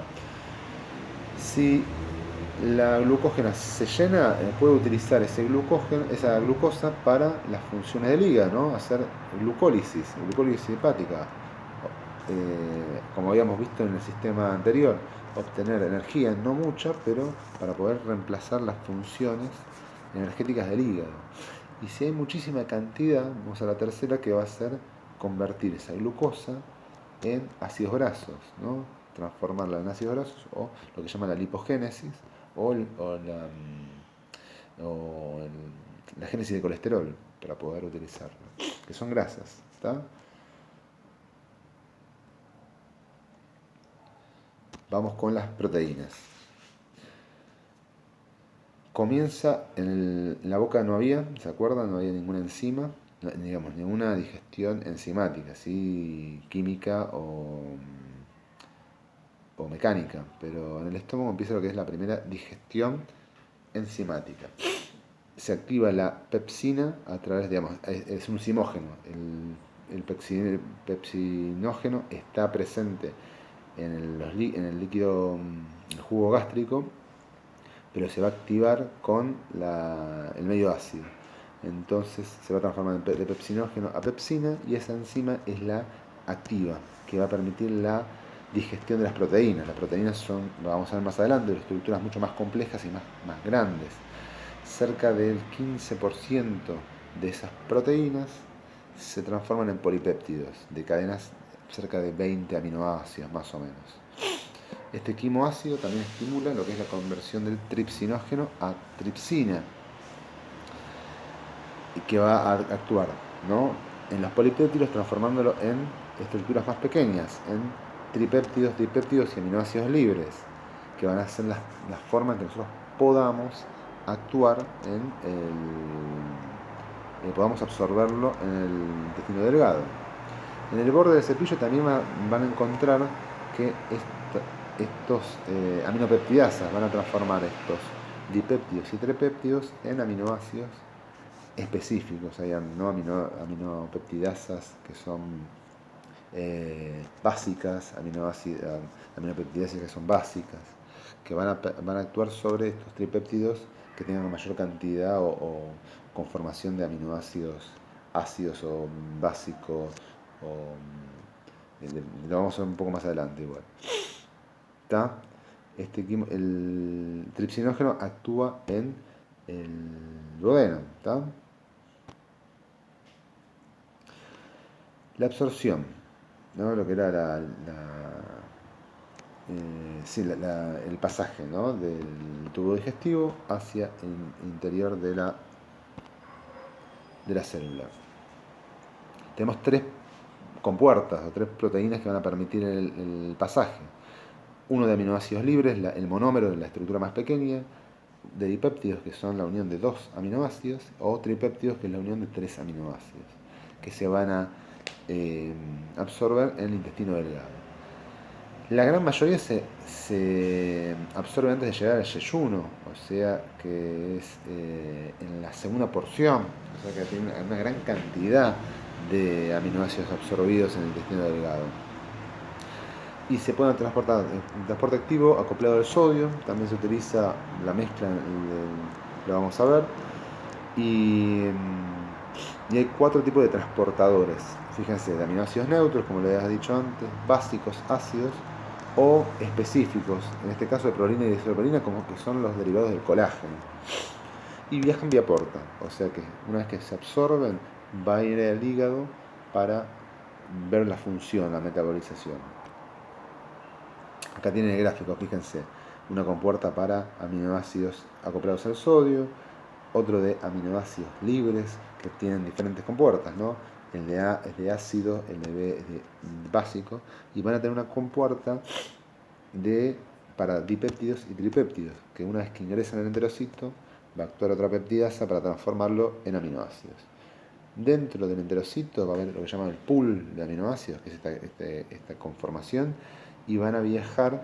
Si la glucógena se llena, puede utilizar esa glucosa para las funciones del hígado, ¿no? Hacer glucólisis hepática. Como habíamos visto en el sistema anterior, obtener energía, no mucha, pero para poder reemplazar las funciones energéticas del hígado. Y si hay muchísima cantidad, vamos a la tercera, que va a ser convertir esa glucosa en ácidos grasos, ¿no? Transformarla en ácidos grasos, o lo que llama la lipogénesis, o la génesis de colesterol, para poder utilizarlo, que son grasas. ¿Tá? Vamos con las proteínas. Comienza en la boca, no había, ¿se acuerdan? No había ninguna enzima, digamos, ninguna digestión enzimática, ¿sí? Química o mecánica, pero en el estómago empieza lo que es la primera digestión enzimática. Se activa la pepsina a través, digamos, es un zimógeno. El pepsinógeno está presente en el líquido, el jugo gástrico, pero se va a activar con el medio ácido. Entonces se va a transformar de pepsinógeno a pepsina, y esa enzima es la activa, que va a permitir la digestión de las proteínas. Las proteínas son, lo vamos a ver más adelante, de estructuras mucho más complejas y más grandes. Cerca del 15% de esas proteínas se transforman en polipéptidos, de cadenas cerca de 20 aminoácidos más o menos. Este quimoácido también estimula lo que es la conversión del tripsinógeno a tripsina, y que va a actuar, ¿no?, en los polipéptidos, transformándolo en estructuras más pequeñas, en tripéptidos, dipéptidos y aminoácidos libres, que van a ser las formas en que nosotros podamos actuar podamos absorberlo en el intestino delgado. En el borde del cepillo también van a encontrar que estos aminopeptidasas van a transformar estos dipéptidos y tripéptidos en aminoácidos específicos. Hay aminopeptidasas que son básicas, aminopeptidasas que son básicas, que van a actuar sobre estos tripéptidos que tengan mayor cantidad o conformación de aminoácidos ácidos o básicos, lo vamos a ver un poco más adelante igual. ¿Está? El tripsinógeno actúa en el duodeno. ¿Está? La absorción, ¿no? Lo que era el pasaje, ¿no? Del tubo digestivo hacia el interior de la célula. Tenemos tres compuertas o tres proteínas que van a permitir el pasaje. Uno de aminoácidos libres, el monómero, la estructura más pequeña, de dipéptidos, que son la unión de dos aminoácidos, o tripéptidos, que es la unión de tres aminoácidos, que se van a absorber en el intestino delgado. La gran mayoría se absorbe antes de llegar al yeyuno, o sea que es en la segunda porción, o sea que tiene una gran cantidad de aminoácidos absorbidos en el intestino delgado. Y se pueden transportar en transporte activo acoplado al sodio, también se utiliza la mezcla, lo vamos a ver. Y hay cuatro tipos de transportadores, fíjense, de aminoácidos neutros, como les había dicho antes, básicos, ácidos, o específicos, en este caso de prolina y de isoprolina, como que son los derivados del colágeno. Y viajan vía porta, o sea que una vez que se absorben, va a ir al hígado para ver la función, la metabolización. Acá tienen el gráfico, fíjense, una compuerta para aminoácidos acoplados al sodio, otro de aminoácidos libres que tienen diferentes compuertas, ¿no? El de A es de ácido, el de B es de básico, y van a tener una compuerta para dipéptidos y tripéptidos, que una vez que ingresan en el enterocito, va a actuar otra peptidasa para transformarlo en aminoácidos. Dentro del enterocito va a haber lo que llaman el pool de aminoácidos, que es esta conformación, y van a viajar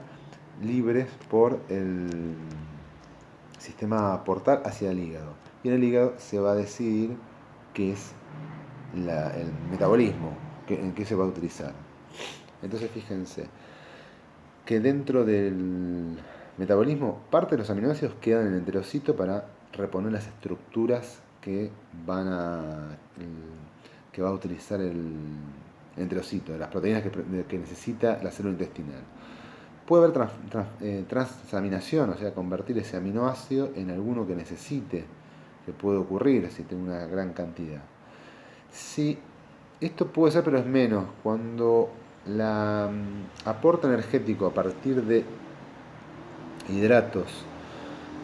libres por el sistema portal hacia el hígado. Y en el hígado se va a decidir qué es el metabolismo, en qué se va a utilizar. Entonces fíjense que dentro del metabolismo parte de los aminoácidos quedan en el enterocito para reponer las estructuras que va a utilizar el enterocito, las proteínas que necesita la célula intestinal. Puede haber transaminación, o sea, convertir ese aminoácido en alguno que necesite, que puede ocurrir si tiene una gran cantidad. Sí, esto puede ser, pero es menos. Cuando el aporte energético a partir de hidratos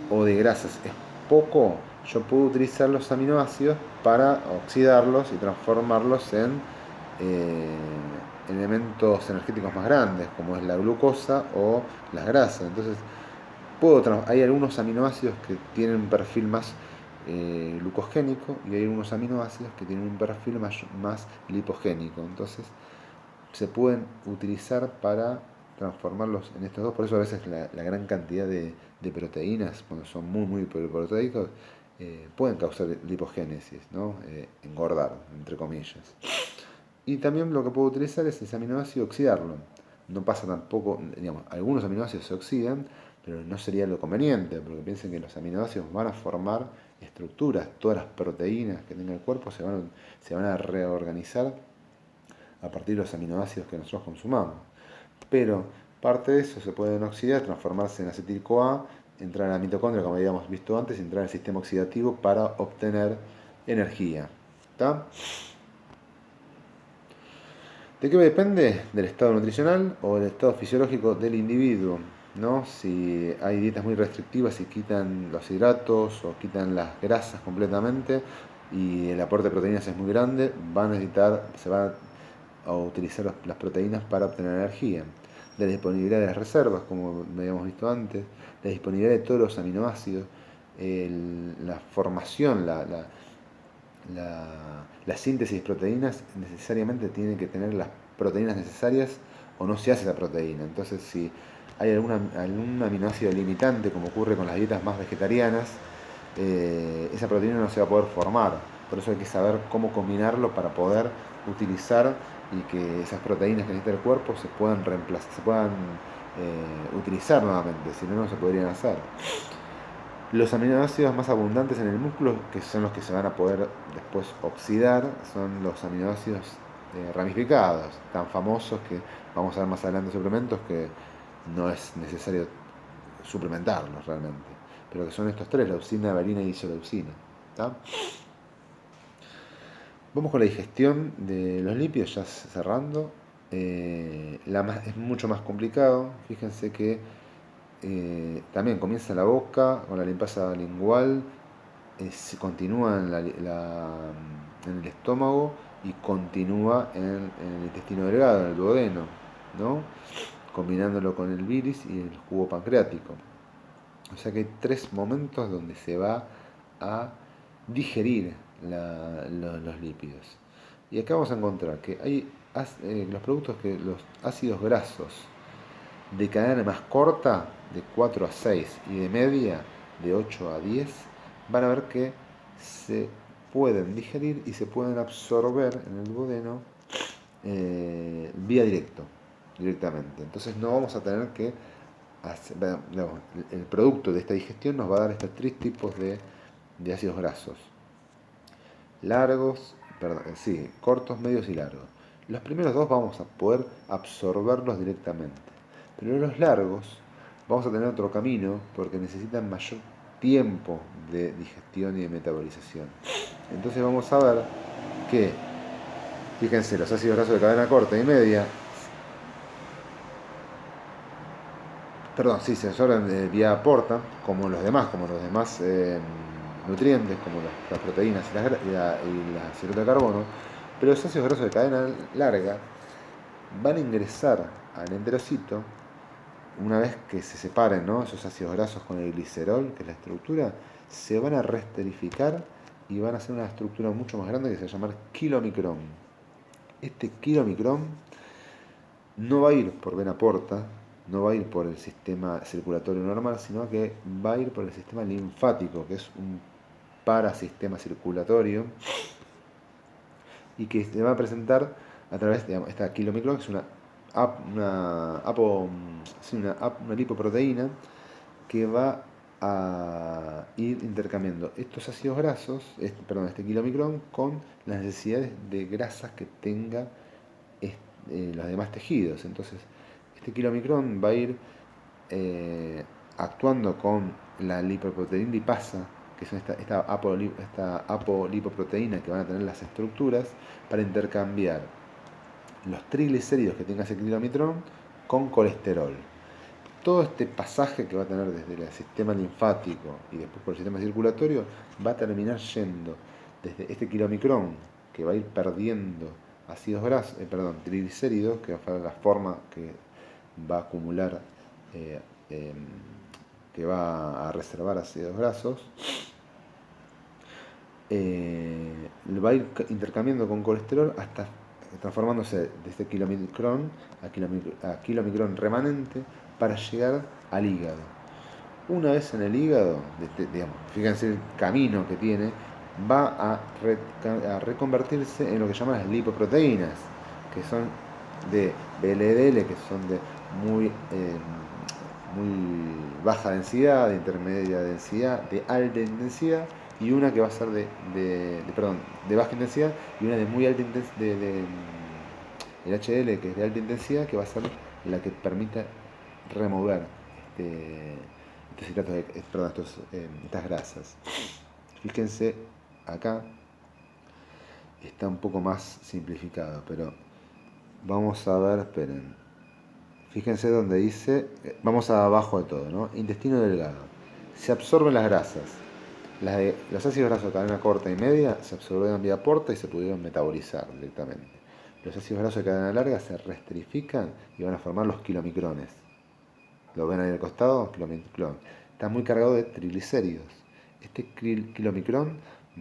o de grasas es poco, yo puedo utilizar los aminoácidos para oxidarlos y transformarlos en elementos energéticos más grandes, como es la glucosa o las grasas. Entonces, hay algunos aminoácidos que tienen un perfil más glucogénico y hay unos aminoácidos que tienen un perfil más lipogénico. Entonces, se pueden utilizar para transformarlos en estos dos. Por eso a veces la gran cantidad de proteínas, cuando son muy proteicos, pueden causar lipogénesis, ¿no? Engordar, entre comillas. Y también lo que puedo utilizar es ese aminoácido, oxidarlo. No pasa tampoco, digamos, algunos aminoácidos se oxidan, pero no sería lo conveniente, porque piensen que los aminoácidos van a formar estructuras, todas las proteínas que tenga el cuerpo se van a reorganizar a partir de los aminoácidos que nosotros consumamos. Pero parte de eso se pueden oxidar, transformarse en acetil-CoA, entrar a la mitocondria, como habíamos visto antes, entrar al sistema oxidativo para obtener energía. ¿Está? ¿De qué depende? Del estado nutricional o del estado fisiológico del individuo, ¿no? Si hay dietas muy restrictivas y quitan los hidratos o quitan las grasas completamente y el aporte de proteínas es muy grande, se van a utilizar las proteínas para obtener energía. La disponibilidad de las reservas, como habíamos visto antes, la disponibilidad de todos los aminoácidos, la formación, la síntesis de proteínas necesariamente tiene que tener las proteínas necesarias o no se hace esa proteína. Entonces, si hay algún aminoácido limitante, como ocurre con las dietas más vegetarianas, esa proteína no se va a poder formar. Por eso hay que saber cómo combinarlo para poder utilizar y que esas proteínas que necesita el cuerpo se puedan reemplazar, se puedan utilizar nuevamente, si no, no se podrían hacer. Los aminoácidos más abundantes en el músculo, que son los que se van a poder después oxidar, son los aminoácidos ramificados, tan famosos que vamos a ver más adelante suplementos que no es necesario suplementarlos realmente, pero que son estos tres, leucina, valine y isoleucina. ¿Tá? Vamos con la digestión de los lípidos, ya cerrando. Es mucho más complicado. Fíjense que también comienza en la boca, con la limpieza lingual, se continúa en el estómago y continúa en el intestino delgado, en el duodeno, ¿no? Combinándolo con el bilis y el jugo pancreático. O sea que hay tres momentos donde se va a digerir los lípidos. Y acá vamos a encontrar que hay los productos los ácidos grasos de cadena más corta, de 4 a 6, y de media, de 8 a 10, van a ver que se pueden digerir y se pueden absorber en el duodeno vía directamente. Entonces no vamos a tener que el producto de esta digestión nos va a dar estos tres tipos de ácidos grasos. Largos, perdón, sí, cortos, medios y largos. Los primeros dos vamos a poder absorberlos directamente. Pero los largos vamos a tener otro camino porque necesitan mayor tiempo de digestión y de metabolización. Entonces vamos a ver que, fíjense, los ácidos grasos de cadena corta y media, se absorben vía porta, como los demás nutrientes, como las proteínas y la hidrato de carbono, pero los ácidos grasos de cadena larga van a ingresar al enterocito. Una vez que se separen, ¿no?, esos ácidos grasos con el glicerol, que es la estructura, se van a resterificar y van a hacer una estructura mucho más grande que se va a llamar kilomicrón. Este kilomicrón no va a ir por vena porta, no va a ir por el sistema circulatorio normal, sino que va a ir por el sistema linfático, que es un parasistema circulatorio, y que se va a presentar a través de esta kilomicrón, que es una lipoproteína que va a ir intercambiando estos ácidos grasos, este kilomicrón, con las necesidades de grasas que tenga los demás tejidos. Entonces, este kilomicrón va a ir actuando con la lipoproteína lipasa, que son esta apolipoproteína que van a tener las estructuras, para intercambiar los triglicéridos que tenga ese kilomicrón con colesterol. Todo este pasaje que va a tener desde el sistema linfático y después por el sistema circulatorio va a terminar yendo desde este kilomicrón, que va a ir perdiendo ácidos grasos, triglicéridos, que va a ser la forma que va a acumular, que va a reservar ácidos grasos, va a ir intercambiando con colesterol hasta transformándose de este kilomicrón a kilomicrón remanente para llegar al hígado. Una vez en el hígado, fíjense el camino que tiene, va a reconvertirse en lo que llaman las lipoproteínas, que son de VLDL, que son de muy baja densidad, de intermedia densidad, de alta intensidad, y una que va a ser de baja intensidad, y una de muy alta intensidad, el HDL, que es de alta intensidad, que va a ser la que permita remover estas grasas. Fíjense, acá está un poco más simplificado, pero vamos a ver, esperen. Fíjense donde dice, vamos abajo de todo, ¿no? Intestino delgado. Se absorben las grasas. Los ácidos grasos de cadena corta y media se absorbieron vía porta y se pudieron metabolizar directamente. Los ácidos grasos de cadena larga se resterifican y van a formar los kilomicrones. ¿Lo ven ahí al costado? Kilomicrón. Está muy cargado de triglicéridos. Este kilomicrón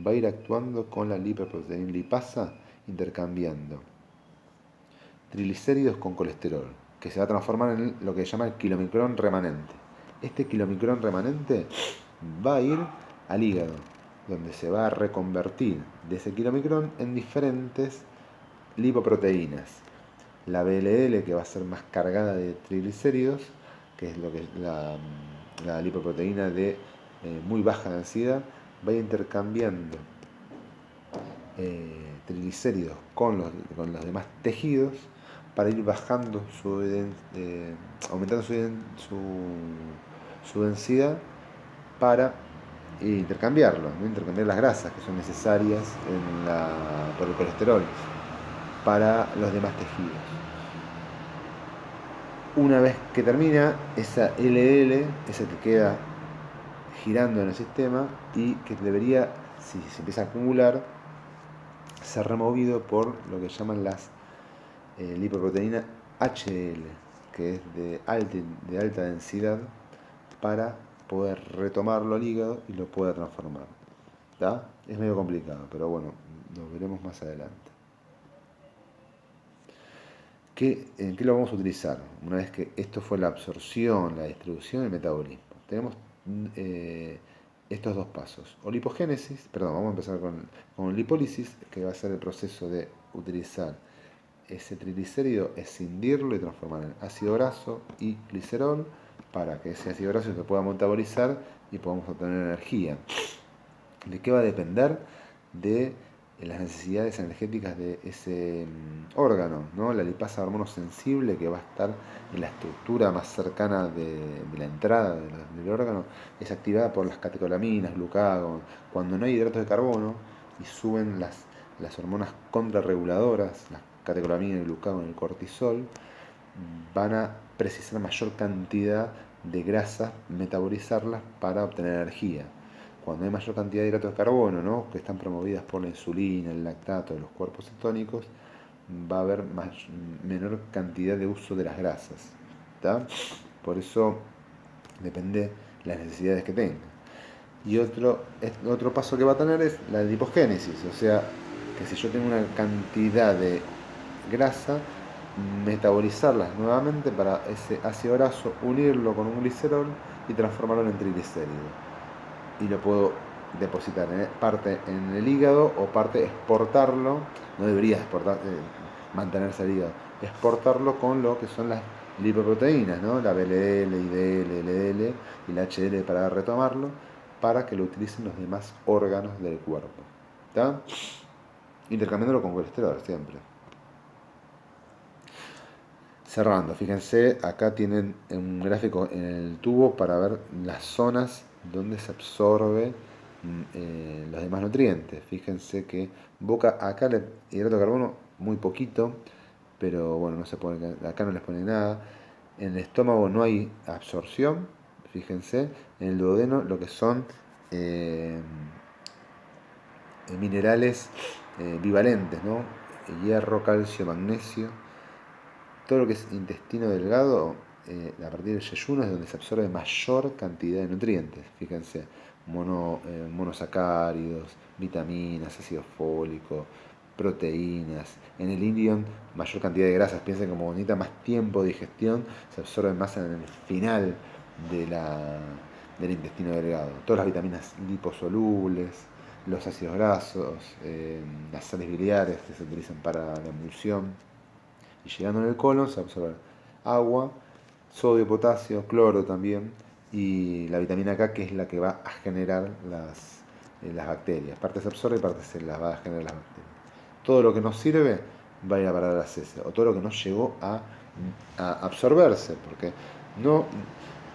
va a ir actuando con la lipoproteína lipasa, intercambiando triglicéridos con colesterol, que se va a transformar en lo que se llama el kilomicrón remanente. Este kilomicrón remanente va a ir al hígado, donde se va a reconvertir de ese kilomicrón en diferentes lipoproteínas. La VLL, que va a ser más cargada de triglicéridos, que es lo que la lipoproteína de muy baja densidad, va a ir intercambiando triglicéridos con los demás tejidos para ir bajando aumentando su densidad para intercambiarlo, ¿no? Intercambiar las grasas que son necesarias por el colesterol para los demás tejidos. Una vez que termina, esa LL es el que queda girando en el sistema y que debería, si se empieza a acumular, ser removido por lo que llaman las lipoproteínas HDL, que es de alta densidad, para poder retomarlo al hígado y lo pueda transformar. ¿Tá? Es medio complicado, pero bueno, lo veremos más adelante. ¿En qué lo vamos a utilizar? Una vez que esto fue la absorción, la distribución y el metabolismo. Tenemos estos dos pasos. O lipogénesis, vamos a empezar con lipólisis, que va a ser el proceso de utilizar ese triglicérido, escindirlo y transformarlo en ácido graso y glicerol para que ese ácido graso se pueda metabolizar y podamos obtener energía. ¿De qué va a depender? De las necesidades energéticas de ese órgano, ¿no? La lipasa hormonosensible, que va a estar en la estructura más cercana de la entrada del órgano, es activada por las catecolaminas, glucagón. Cuando no hay hidratos de carbono y suben las hormonas contrarreguladoras, las catecolaminas, el glucagón y el cortisol, van a precisar mayor cantidad de grasa, metabolizarlas para obtener energía. Cuando hay mayor cantidad de hidratos de carbono, ¿no?, que están promovidas por la insulina, el lactato de los cuerpos cetónicos, va a haber menor cantidad de uso de las grasas. ¿Tá? Por eso depende de las necesidades que tenga. Y otro paso que va a tener es la lipogénesis, o sea, que si yo tengo una cantidad de grasa, metabolizarlas nuevamente para ese ácido graso, unirlo con un glicerol y transformarlo en triglicérido. Y lo puedo depositar parte en el hígado o parte exportarlo, no debería mantenerse el hígado, exportarlo con lo que son las lipoproteínas, ¿no? La VLL, IDL, LDL y la HDL para retomarlo, para que lo utilicen los demás órganos del cuerpo. ¿Está? Intercambiándolo con colesterol siempre. Cerrando, fíjense, acá tienen un gráfico en el tubo para ver las zonas donde se absorbe los demás nutrientes. Fíjense que acá el hidrato de carbono muy poquito, pero bueno, acá no les pone nada. En el estómago no hay absorción, fíjense. En el duodeno lo que son minerales bivalentes, ¿no? Hierro, calcio, magnesio. Todo lo que es intestino delgado, a partir del yeyuno es donde se absorbe mayor cantidad de nutrientes. Fíjense, monosacáridos, vitaminas, ácido fólico, proteínas. En el ilion, mayor cantidad de grasas. Piensen, como necesita más tiempo de digestión, se absorbe más en el final del intestino delgado. Todas las vitaminas liposolubles, los ácidos grasos, las sales biliares que se utilizan para la emulsión. Y llegando en el colon se absorbe agua, sodio, potasio, cloro también, y la vitamina K, que es la que va a generar las bacterias. Parte se absorbe y parte se las va a generar las bacterias. Todo lo que nos sirve va a ir a parar a las heces, o todo lo que no llegó a absorberse, porque no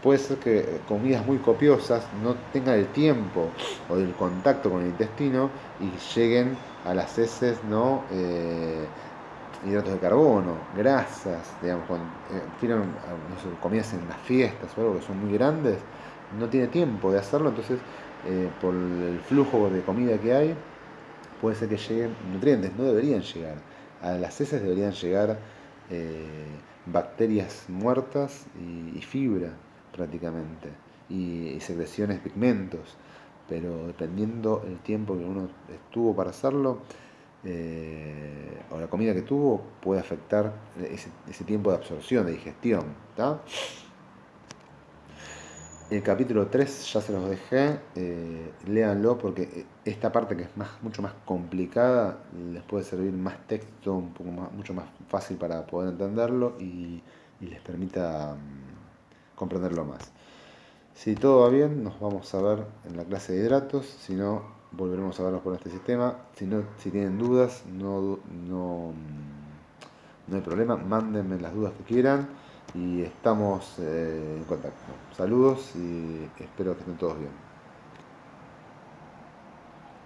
puede ser que comidas muy copiosas no tengan el tiempo o el contacto con el intestino y lleguen a las heces, ¿no? Hidratos de carbono, grasas, digamos, cuando comidas en las fiestas o algo que son muy grandes, no tiene tiempo de hacerlo, entonces por el flujo de comida que hay, puede ser que lleguen nutrientes, no deberían llegar. A las heces deberían llegar bacterias muertas y fibra prácticamente, y secreciones, pigmentos, pero dependiendo el tiempo que uno estuvo para hacerlo, o la comida que tuvo, puede afectar ese tiempo de absorción, de digestión. ¿Tá? El capítulo 3 ya se los dejé, léanlo porque esta parte que es mucho más complicada les puede servir más texto, mucho más fácil para poder entenderlo y les permita comprenderlo más. Si todo va bien, nos vamos a ver en la clase de hidratos, si no, volveremos a verlos por este sistema. Si tienen dudas, no hay problema, mándenme las dudas que quieran y estamos en contacto. Saludos y espero que estén todos bien.